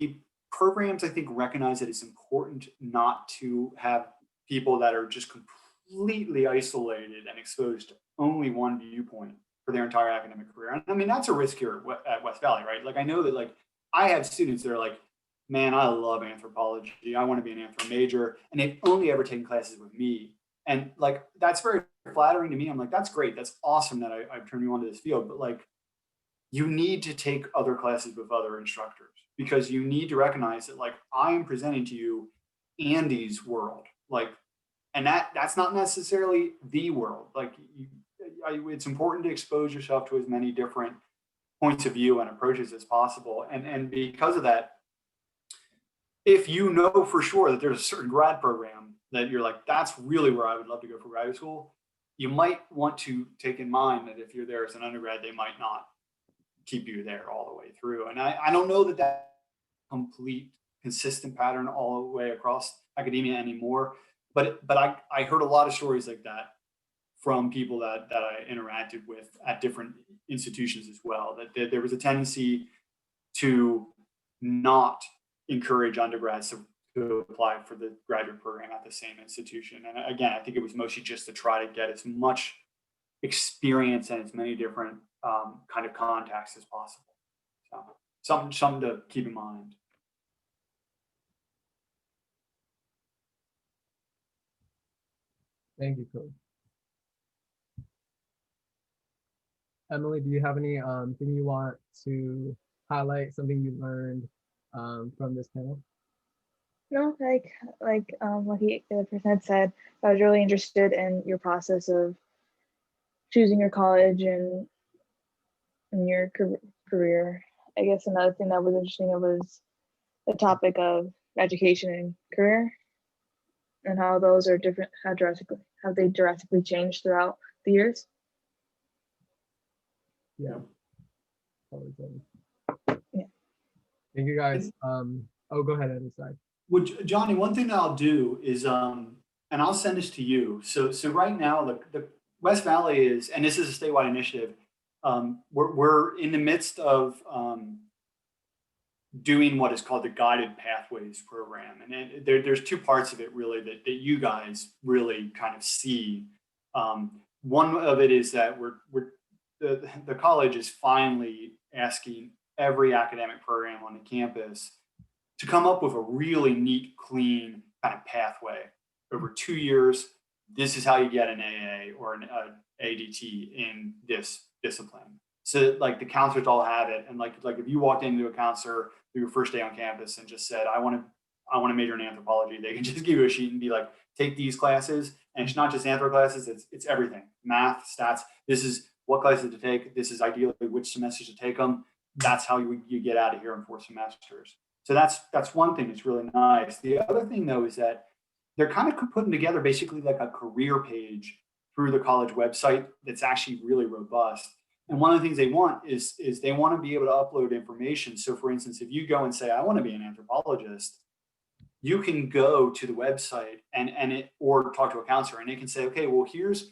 the programs, I think, recognize that it's important not to have people that are just completely isolated and exposed to only one viewpoint for their entire academic career. And I mean, that's a risk here at West Valley, right? Like, I know that like I have students that are like, man, I love anthropology. I want to be an anthro major. And they've only ever taken classes with me. And like, that's very flattering to me. I'm like, that's great. That's awesome that I've turned you onto this field. But like, you need to take other classes with other instructors, because you need to recognize that like I am presenting to you Andy's world, like, and that's not necessarily the world. Like it's important to expose yourself to as many different points of view and approaches as possible. And because of that, if you know for sure that there's a certain grad program that you're like, that's really where I would love to go for graduate school, you might want to take in mind that if you're there as an undergrad, they might not keep you there all the way through. And I don't know that that complete consistent pattern all the way across academia anymore, but I heard a lot of stories like that from people that I interacted with at different institutions as well, that there was a tendency to not encourage undergrads to apply for the graduate program at the same institution. And again, I think it was mostly just to try to get as much experience and as many different kind of contacts as possible. So something to keep in mind. Thank you, Coach. Emily, do you have any thing you want to highlight, something you learned from this panel? No, what the person had said, I was really interested in your process of choosing your college and your career. I guess another thing that was interesting was the topic of education and career and how those are different, how they drastically change throughout the years. Yeah. Probably good. Yeah. Thank you guys. Oh, go ahead and decide. Well, Johnny, one thing that I'll do is, and I'll send this to you. So right now, the West Valley is, and this is a statewide initiative. We're in the midst of doing what is called the Guided Pathways program, and there's two parts of it really that you guys really kind of see. One of it is that the college is finally asking every academic program on the campus to come up with a really neat, clean kind of pathway over 2 years. This is how you get an AA or an ADT in this discipline. So like the counselors all have it, and like if you walked into a counselor your first day on campus and just said, I want to major in anthropology, they can just give you a sheet and be like, take these classes. And it's not just anthro classes, it's everything. Math, stats, this is what classes to take. This is ideally which semesters to take them. That's how you get out of here in 4 semesters. So that's one thing that's really nice. The other thing though is that they're kind of putting together basically like a career page through the college website that's actually really robust. And one of the things they want is they want to be able to upload information. So for instance, if you go and say, I want to be an anthropologist, you can go to the website or talk to a counselor and they can say, okay, well, here's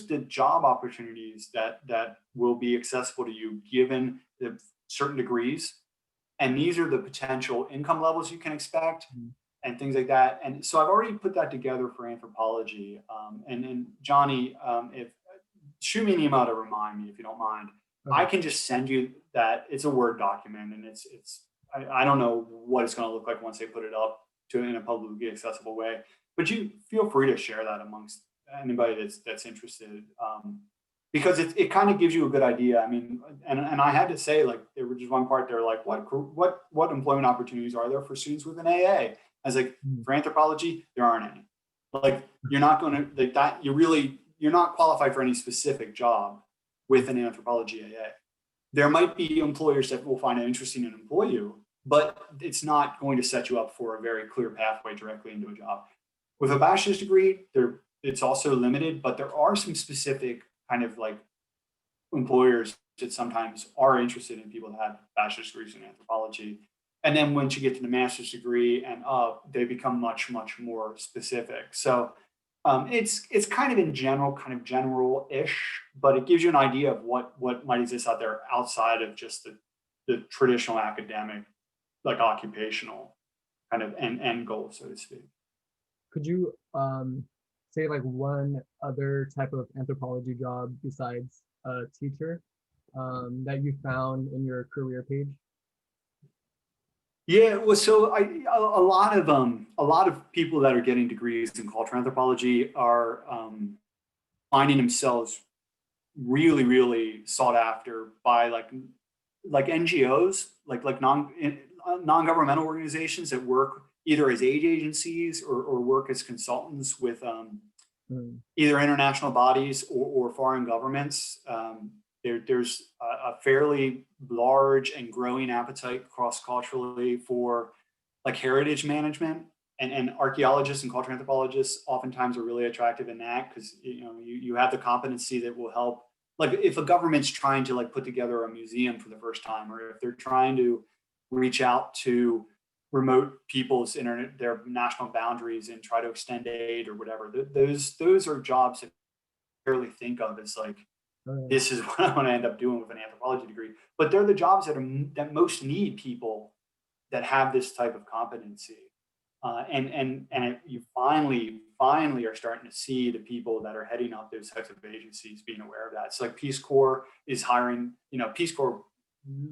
the job opportunities that will be accessible to you given the certain degrees. And these are the potential income levels you can expect and things like that. And so I've already put that together for anthropology. And Johnny, if shoot me an email to remind me if you don't mind. Okay. I can just send you that. It's a Word document, and I don't know what it's going to look like once they put it up in a publicly accessible way. But you feel free to share that amongst anybody that's interested, because it kind of gives you a good idea. I mean, and I had to say, like, there was just one part there, like, what employment opportunities are there for students with an AA? I was like, for anthropology, there aren't any. Like, you're not going to like that. You're not qualified for any specific job with an anthropology AA. There might be employers that will find it interesting and employ you, but it's not going to set you up for a very clear pathway directly into a job. With a bachelor's degree, it's also limited, but there are some specific kind of like employers that sometimes are interested in people that have bachelor's degrees in anthropology. And then once you get to the master's degree and up, they become much, much more specific. So it's kind of in general, kind of general-ish, but it gives you an idea of what might exist out there outside of just the traditional academic, like occupational kind of end goal, so to speak. Could you say like one other type of anthropology job besides a teacher that you found in your career page? Yeah, well, so a lot of people that are getting degrees in cultural anthropology are finding themselves really, really sought after by like NGOs, like non-governmental organizations that work either as aid agencies or work as consultants with either international bodies or foreign governments. There's a fairly large and growing appetite cross-culturally for like heritage management, and archaeologists and cultural anthropologists oftentimes are really attractive in that because you have the competency that will help. Like if a government's trying to like put together a museum for the first time, or if they're trying to reach out to remote people's their national boundaries and try to extend aid or whatever, those are jobs that I rarely think of as like, this is what I want to end up doing with an anthropology degree. But they're the jobs that most need people that have this type of competency. You finally are starting to see the people that are heading up those types of agencies being aware of that. So like Peace Corps is hiring, Peace Corps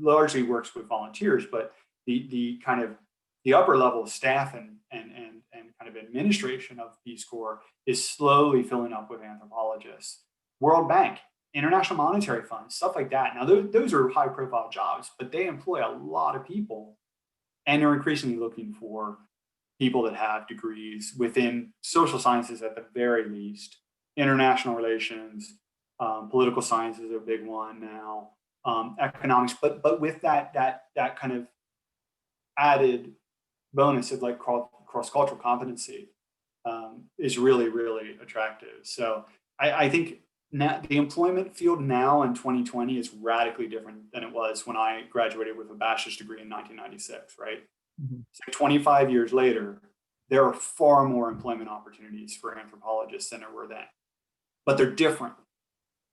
largely works with volunteers, but the kind of the upper level staff and kind of administration of Peace Corps is slowly filling up with anthropologists. World Bank, International Monetary Fund, stuff like that. Now, those are high profile jobs, but they employ a lot of people, and they're increasingly looking for people that have degrees within social sciences at the very least, international relations, political science is a big one now, economics, but with that kind of added bonus of like cross-cultural competency is really, really attractive. So I think now the employment field now in 2020 is radically different than it was when I graduated with a bachelor's degree in 1996, right? Mhm. So 25 years later, there are far more employment opportunities for anthropologists than there were then, but they're different,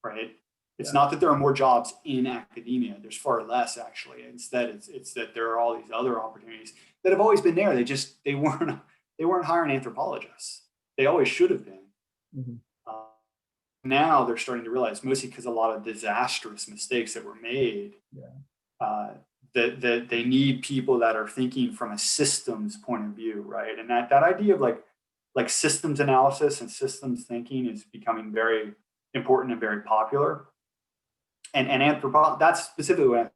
right? It's not that there are more jobs in academia. There's far less, actually. Instead, it's that there are all these other opportunities that have always been there. They weren't hiring anthropologists. They always should have been. Mhm. Now they're starting to realize, mostly because a lot of disastrous mistakes that were made, that they need people that are thinking from a systems point of view, right? And that idea of like systems analysis and systems thinking is becoming very important and very popular. And anthropology, that's specifically what I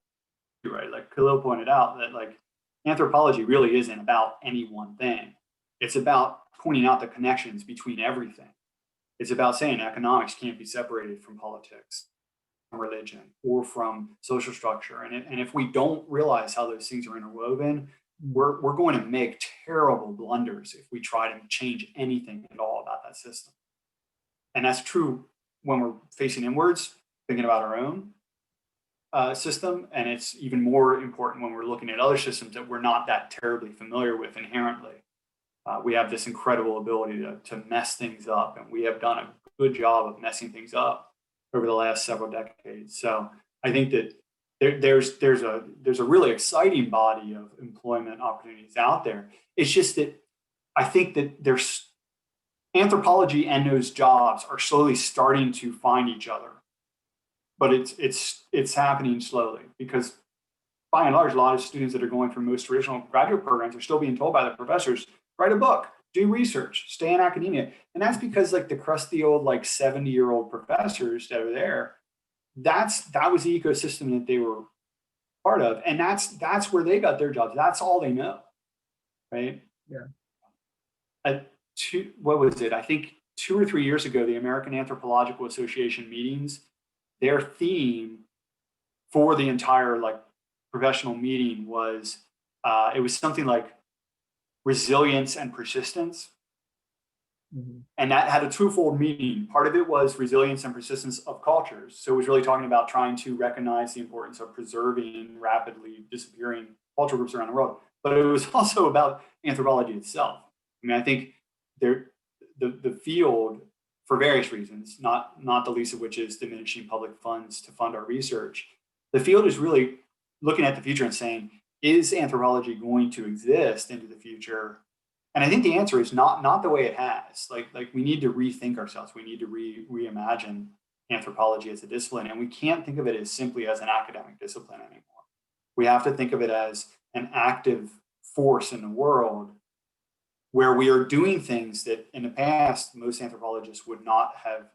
do, right? Like Khalil pointed out, that like anthropology really isn't about any one thing. It's about pointing out the connections between everything. It's about saying economics can't be separated from politics, from religion, or from social structure. And if we don't realize how those things are interwoven, we're going to make terrible blunders if we try to change anything at all about that system. And that's true when we're facing inwards, thinking about our own system. And it's even more important when we're looking at other systems that we're not that terribly familiar with inherently. We have this incredible ability to mess things up, and we have done a good job of messing things up over the last several decades. So I think that there's a really exciting body of employment opportunities out there. It's just that I think that there's anthropology and those jobs are slowly starting to find each other, but it's happening slowly, because by and large, a lot of students that are going through most traditional graduate programs are still being told by the professors, write a book, do research, stay in academia. And that's because like the crusty old, like 70-year-old professors that are there, that was the ecosystem that they were part of. And that's where they got their jobs. That's all they know, right? Yeah. What was it? I think 2 or 3 years ago, the American Anthropological Association meetings, their theme for the entire like professional meeting was, it was something like resilience and persistence. Mhm. And that had a twofold meaning. Part of it was resilience and persistence of cultures. So it was really talking about trying to recognize the importance of preserving rapidly disappearing cultural groups around the world. But it was also about anthropology itself. I mean, I think the field, for various reasons, not the least of which is diminishing public funds to fund our research, the field is really looking at the future and saying, is anthropology going to exist into the future? And I think the answer is not the way it has. Like we need to rethink ourselves. We need to reimagine anthropology as a discipline, and we can't think of it as simply as an academic discipline anymore. We have to think of it as an active force in the world, where we are doing things that in the past most anthropologists would not have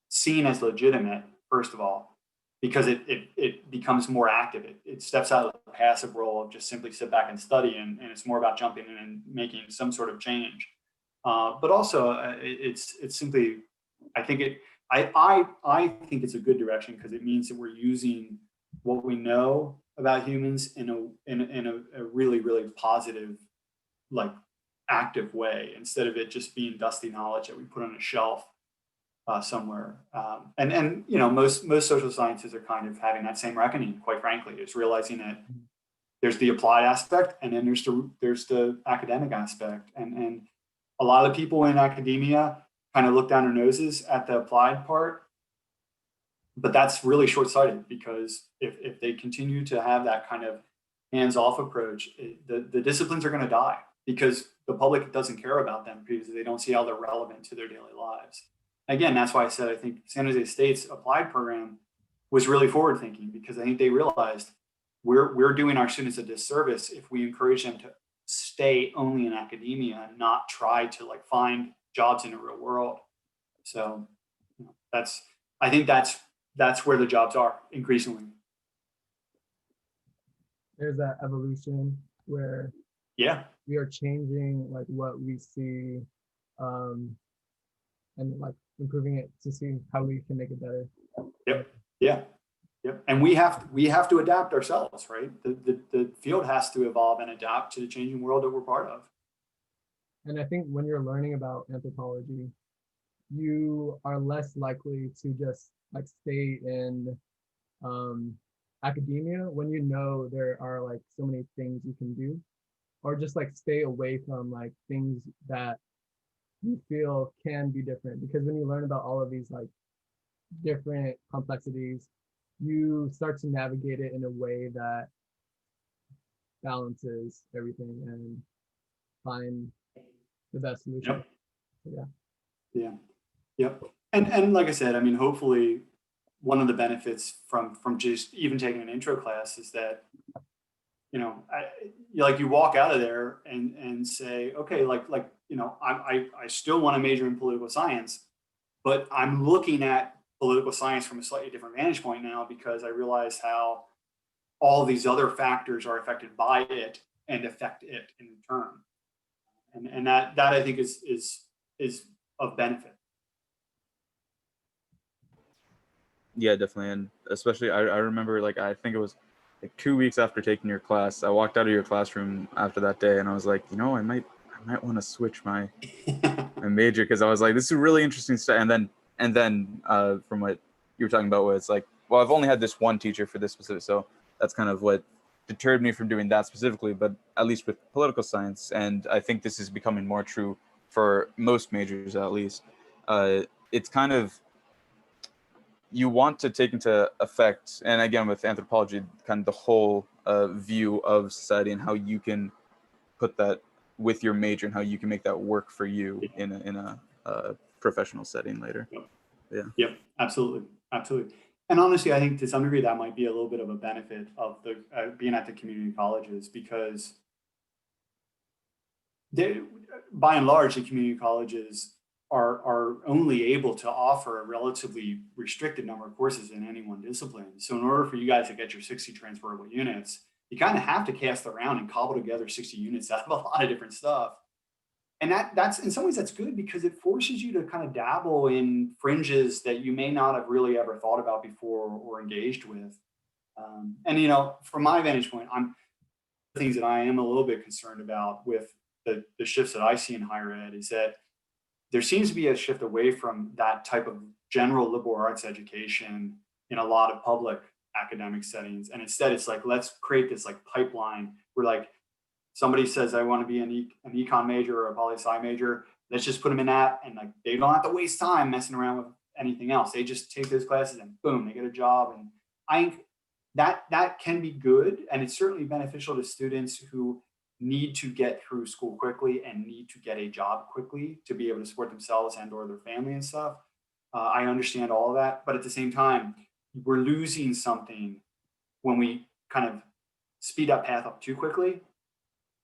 seen as legitimate, first of all, because it becomes more active. It steps out of the passive role of just simply sit back and study, and it's more about jumping in and making some sort of change. But also, it's simply, I think I think it's a good direction, because it means that we're using what we know about humans in a really, really positive, like active way, instead of it just being dusty knowledge that we put on a shelf somewhere. And you know, most social sciences are kind of having that same reckoning, quite frankly, is realizing that there's the applied aspect, and then there's the academic aspect. And a lot of people in academia kind of look down their noses at the applied part, but that's really short-sighted, because if they continue to have that kind of hands-off approach, the disciplines are going to die, because the public doesn't care about them, because they don't see how they're relevant to their daily lives. Again, that's why I said I think San Jose State's applied program was really forward-thinking, because I think they realized we're doing our students a disservice if we encourage them to stay only in academia and not try to like find jobs in the real world. So I think that's where the jobs are increasingly. There's that evolution where Yeah. we are changing like what we see, and like improving it to see how we can make it better. Yep. Yeah. Yep. And we have to adapt ourselves, right? The field has to evolve and adapt to the changing world that we're part of. And I think when you're learning about anthropology, you are less likely to just like stay in academia when you know there are like so many things you can do, or just like stay away from like things that you feel can be different. Because when you learn about all of these like different complexities, you start to navigate it in a way that balances everything and find the best solution. Yep. Yeah. Yeah. Yep. And like I said, I mean, hopefully one of the benefits from just even taking an intro class is that, you know, you walk out of there and say, okay, you know, I still want to major in political science, but I'm looking at political science from a slightly different vantage point now, because I realize how all these other factors are affected by it and affect it in turn. And that I think is of benefit. Yeah, definitely. And especially I remember, like, I think it was like 2 weeks after taking your class, I walked out of your classroom after that day and I was like, you know, I might want to switch my major, because I was like, this is really interesting stuff. And then from what you were talking about, where it's like, well, I've only had this one teacher for this specific, so that's kind of what deterred me from doing that specifically, but at least with political science, and I think this is becoming more true for most majors at least, it's kind of, you want to take into effect, and again with anthropology, kind of the whole view of society and how you can put that with your major and how you can make that work for you in a professional setting later. Yep. Yeah. Yep. Absolutely. Absolutely. And honestly, I think to some degree that might be a little bit of a benefit of the being at the community colleges, because by and large, the community colleges are only able to offer a relatively restricted number of courses in any one discipline. So in order for you guys to get your 60 transferable units, you kind of have to cast around and cobble together 60 units out of a lot of different stuff. And that's in some ways that's good, because it forces you to kind of dabble in fringes that you may not have really ever thought about before or engaged with. And you know, from my vantage point, things that I am a little bit concerned about with the shifts that I see in higher ed is that there seems to be a shift away from that type of general liberal arts education in a lot of public academic settings. And instead it's like, let's create this like pipeline where like somebody says, I want to be an econ major or a poli sci major. Let's just put them in that. And like, they don't have to waste time messing around with anything else. They just take those classes and boom, they get a job. And I think that can be good. And it's certainly beneficial to students who need to get through school quickly and need to get a job quickly to be able to support themselves and or their family and stuff. I understand all of that, but at the same time, we're losing something when we kind of speed up path up too quickly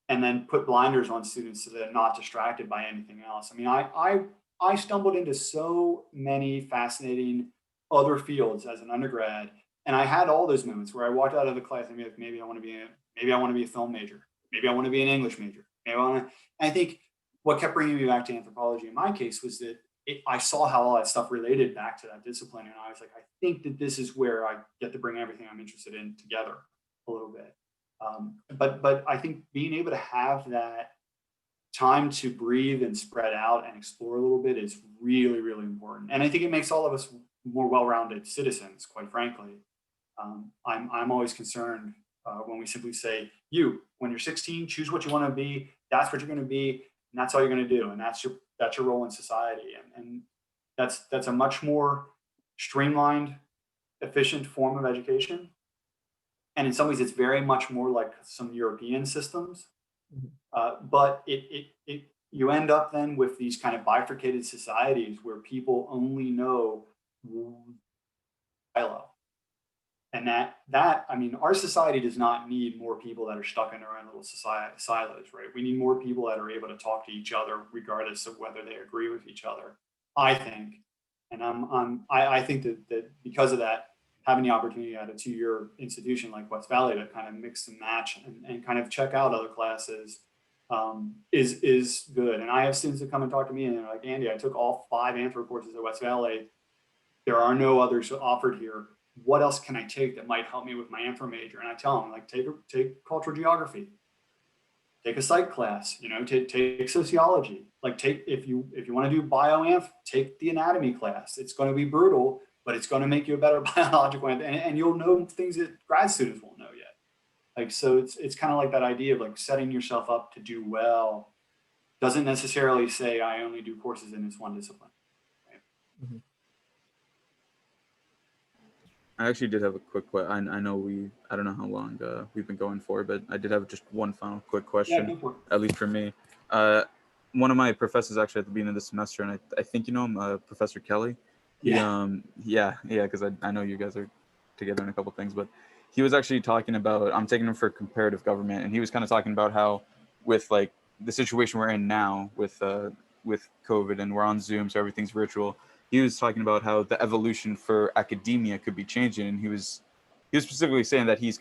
and then put blinders on students so they're not distracted by anything else. I mean, I stumbled into so many fascinating other fields as an undergrad, and I had all those moments where I walked out of the class and be like, maybe I want to be a film major. Maybe I want to be an English major. Maybe I want to. And I think what kept bringing me back to anthropology in my case was that I saw how all that stuff related back to that discipline. And I was like, I think that this is where I get to bring everything I'm interested in together a little bit. But I think being able to have that time to breathe and spread out and explore a little bit is really, really important. And I think it makes all of us more well-rounded citizens, quite frankly. I'm always concerned when we simply say, when you're 16, choose what you want to be. That's what you're going to be, and that's all you're going to do, and that's your role in society. And that's a much more streamlined, efficient form of education. And in some ways, it's very much more like some European systems. But you end up then with these kind of bifurcated societies where people only know silo. And I mean, our society does not need more people that are stuck in their own little society silos, right? We need more people that are able to talk to each other, regardless of whether they agree with each other, I think. And I think that because of that, having the opportunity at a 2-year institution like West Valley to kind of mix and match and kind of check out other classes is good. And I have students that come and talk to me and they're like, Andy, I took all 5 anthro courses at West Valley. There are no others offered here. What else can I take that might help me with my anthro major? And I tell them, like, take cultural geography, take a psych class, you know, take sociology, like if you want to do bioinf, take the anatomy class. It's going to be brutal, but it's going to make you a better biological, and you'll know things that grad students won't know yet. Like, so it's kind of like that idea of like setting yourself up to do well doesn't necessarily say I only do courses in this one discipline. Right? Mm-hmm. I actually did have a quick question. I know I don't know how long we've been going for, but I did have just one final quick question, Yeah, go for it. at least for me. One of my professors actually at the beginning of the semester, and I think you know him, Professor Kelly. He, Yeah. because I know you guys are together in a couple things, but he was actually talking about, I'm taking him for comparative government, and he was kind of talking about how with like the situation we're in now with COVID and we're on Zoom, so everything's virtual. He was talking about how the evolution for academia could be changing, and he was specifically saying that he's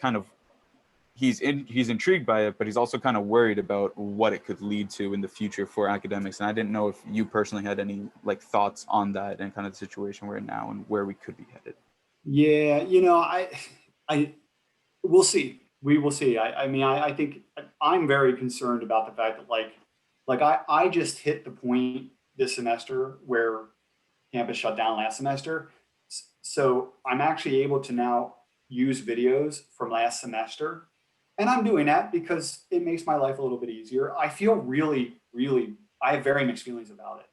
intrigued by it, but he's also kind of worried about what it could lead to in the future for academics. And I didn't know if you personally had any like thoughts on that and kind of the situation we're in now and where we could be headed. Yeah, you know, we'll see. We will see. I mean, I think I'm very concerned about the fact that like I just hit the point this semester where campus shut down last semester. So I'm actually able to now use videos from last semester. And I'm doing that because it makes my life a little bit easier. I feel I have very mixed feelings about it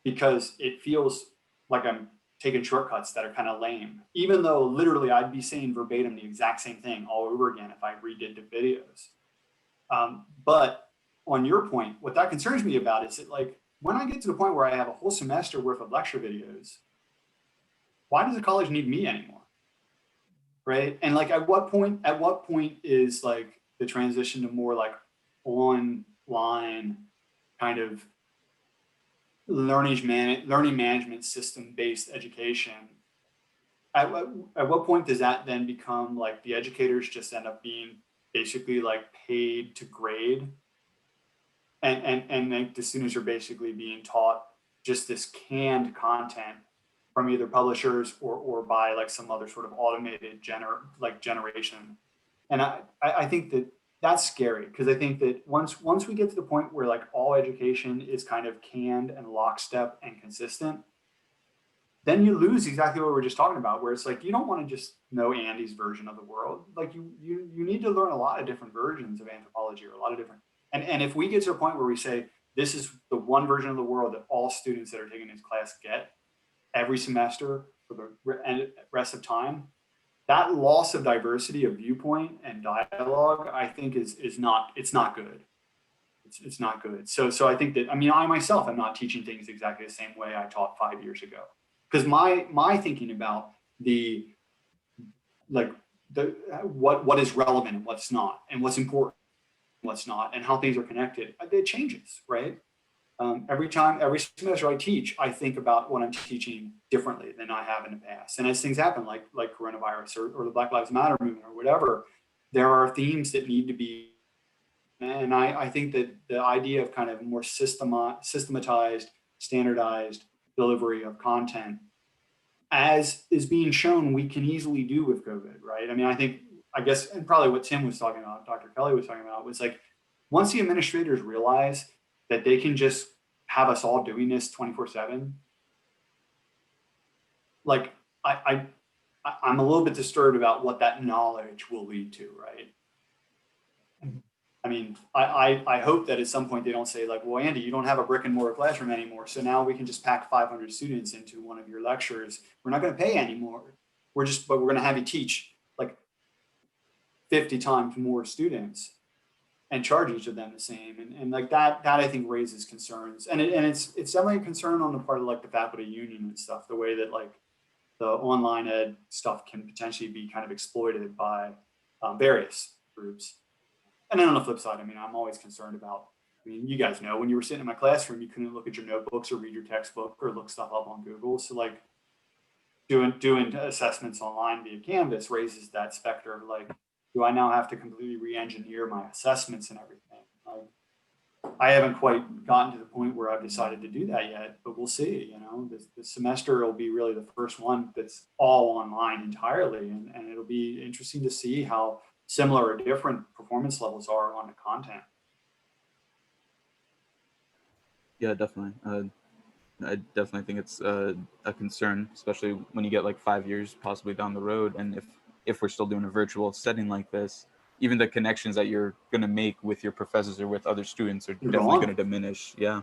because it feels like I'm taking shortcuts that are kind of lame, even though literally I'd be saying verbatim the exact same thing all over again if I redid the videos. But on your point, what that concerns me about is that like when I get to the point where I have a whole semester worth of lecture videos, why does the college need me anymore? Right. And like at what point is like the transition to more like online kind of learning management system based education? At what point does that then become like the educators just end up being basically like paid to grade? And then the students are basically being taught just this canned content from either publishers or by like some other sort of automated generation. And I think that that's scary because I think that once we get to the point where like all education is kind of canned and lockstep and consistent, then you lose exactly what we were just talking about, where it's like you don't want to just know Andy's version of the world. Like you need to learn a lot of different versions of anthropology or a lot of different. And if we get to a point where we say this is the one version of the world that all students that are taking this class get every semester for the rest of time, that loss of diversity of viewpoint and dialogue, I think is not, it's not good. It's not good. So I think that, I mean, I myself am not teaching things exactly the same way I taught 5 years ago. Because my thinking about the what is relevant and what's not, and what's important, and what's not, and how things are connected, it changes, right? Every semester I teach, I think about what I'm teaching differently than I have in the past. And as things happen, like coronavirus or the Black Lives Matter movement or whatever, there are themes that need to be. And I think that the idea of kind of more systematized, standardized delivery of content, as is being shown, we can easily do with COVID, right? I mean, I guess, and probably what Tim was talking about, Dr. Kelly was talking about, was like, once the administrators realize that they can just have us all doing this 24/7, like I'm a little bit disturbed about what that knowledge will lead to, right? I mean, I hope that at some point they don't say like, well, Andy, you don't have a brick and mortar classroom anymore, so now we can just pack 500 students into one of your lectures. We're not going to pay anymore. But we're going to have you teach like 50 times more students and charge each of them the same. And like that I think raises concerns. And it's definitely a concern on the part of like the faculty union and stuff, the way that like the online ed stuff can potentially be kind of exploited by various groups. And then on the flip side, I mean, I'm always concerned about, I mean, you guys know when you were sitting in my classroom, you couldn't look at your notebooks or read your textbook or look stuff up on Google. So like doing assessments online via Canvas raises that specter of like, do I now have to completely re-engineer my assessments and everything? Like, I haven't quite gotten to the point where I've decided to do that yet, but we'll see. You know, this semester will be really the first one that's all online entirely, and it'll be interesting to see how similar or different performance levels are on the content. Yeah, definitely. I definitely think it's a concern, especially when you get like 5 years possibly down the road, and if we're still doing a virtual setting like this, even the connections that you're going to make with your professors or with other students are They're definitely gone. going to diminish. Yeah.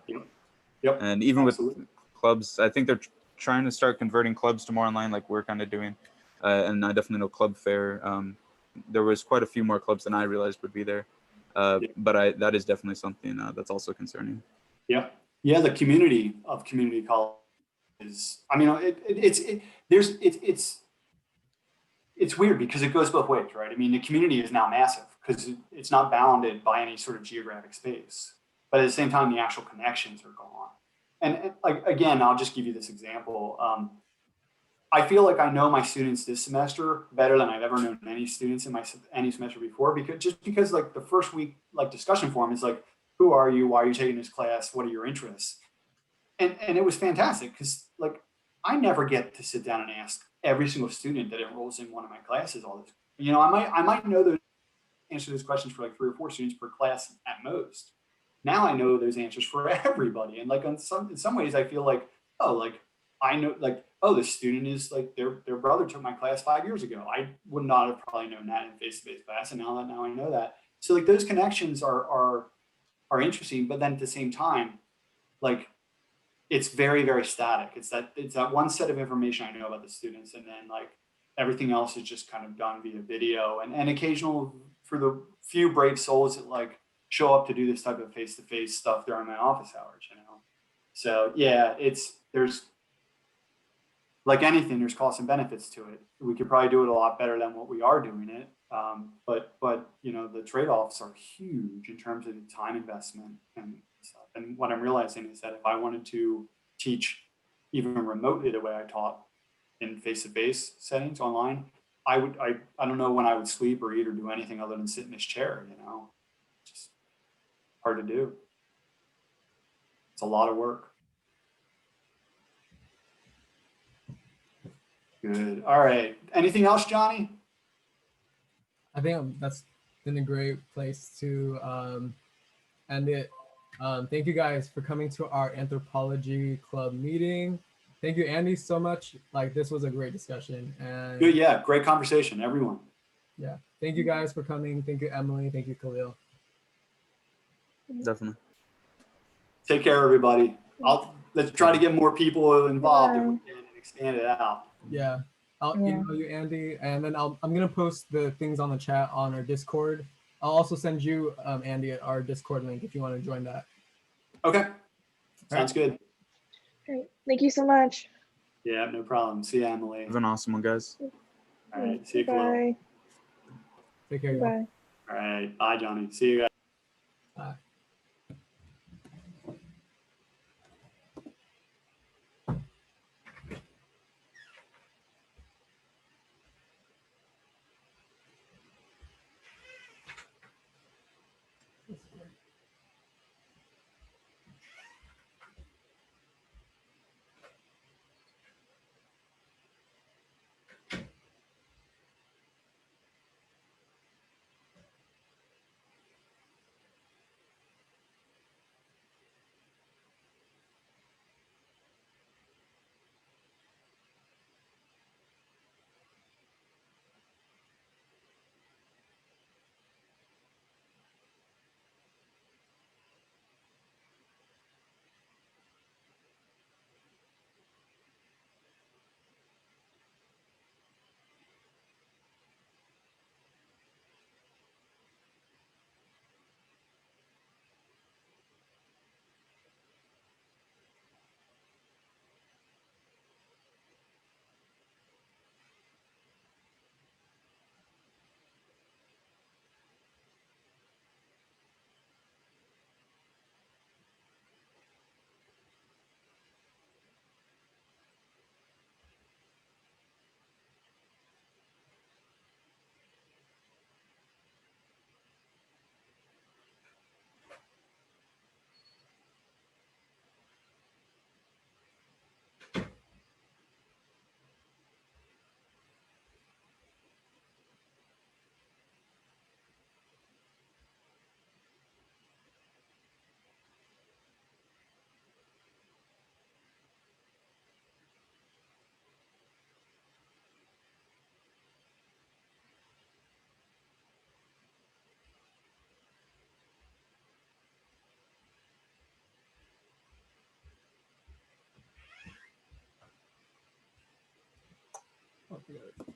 Yep. And even Absolutely. with clubs, I think they're trying to start converting clubs to more online, like we're kind of doing. And I definitely know Club Fair. There was quite a few more clubs than I realized would be there. But that is definitely something that's also concerning. Yeah. Yeah. The community of community college is, I mean, it's weird because it goes both ways, right? I mean, the community is now massive because it's not bounded by any sort of geographic space, but at the same time, the actual connections are gone. And like, again, I'll just give you this example. I feel like I know my students this semester better than I've ever known any students in any semester before, because like the first week, like discussion forum is like, who are you? Why are you taking this class? What are your interests? And it was fantastic because like I never get to sit down and ask every single student that enrolls in one of my classes all this. You know, I might know those answer those questions for like 3 or 4 students per class at most. Now I know those answers for everybody. And like in some ways I feel like, oh, like I know like, oh, this student is like their brother took my class 5 years ago. I would not have probably known that in face-to-face class. And now I know that. So like those connections are interesting, but then at the same time, like it's very, very static. It's that one set of information I know about the students, and then like everything else is just kind of done via video and occasional for the few brave souls that like show up to do this type of face-to-face stuff during my office hours, you know. So yeah, there's like anything, there's costs and benefits to it. We could probably do it a lot better than what we are doing it. But you know, the trade-offs are huge in terms of the time investment and stuff. And what I'm realizing is that if I wanted to teach even remotely the way I taught in face-to-face settings online, I don't know when I would sleep or eat or do anything other than sit in this chair, you know. Just hard to do. It's a lot of work. Good. All right. Anything else, Johnny? I think that's been a great place to end it. Thank you guys for coming to our Anthropology Club meeting. Thank you, Andy, so much. Like, this was a great discussion. And Good. Yeah. Great conversation, everyone. yeah, thank you guys for coming. Thank you, Emily. Thank you, Khalil. Definitely. Take care, everybody. Let's try to get more people involved if we Bye. can and expand it out. Yeah, I'll email you, Andy, and then I'm gonna post the things on the chat on our Discord. I'll also send you, Andy, our Discord link if you want to join that. Okay. Sounds good. Great. Thank you so much. Yeah, no problem. See you, Emily. Have an awesome one, guys. All right. See you, Khalil. Bye. Take care, y'all. Bye. All right. Bye, Johnny. See you guys. Bye. Yeah.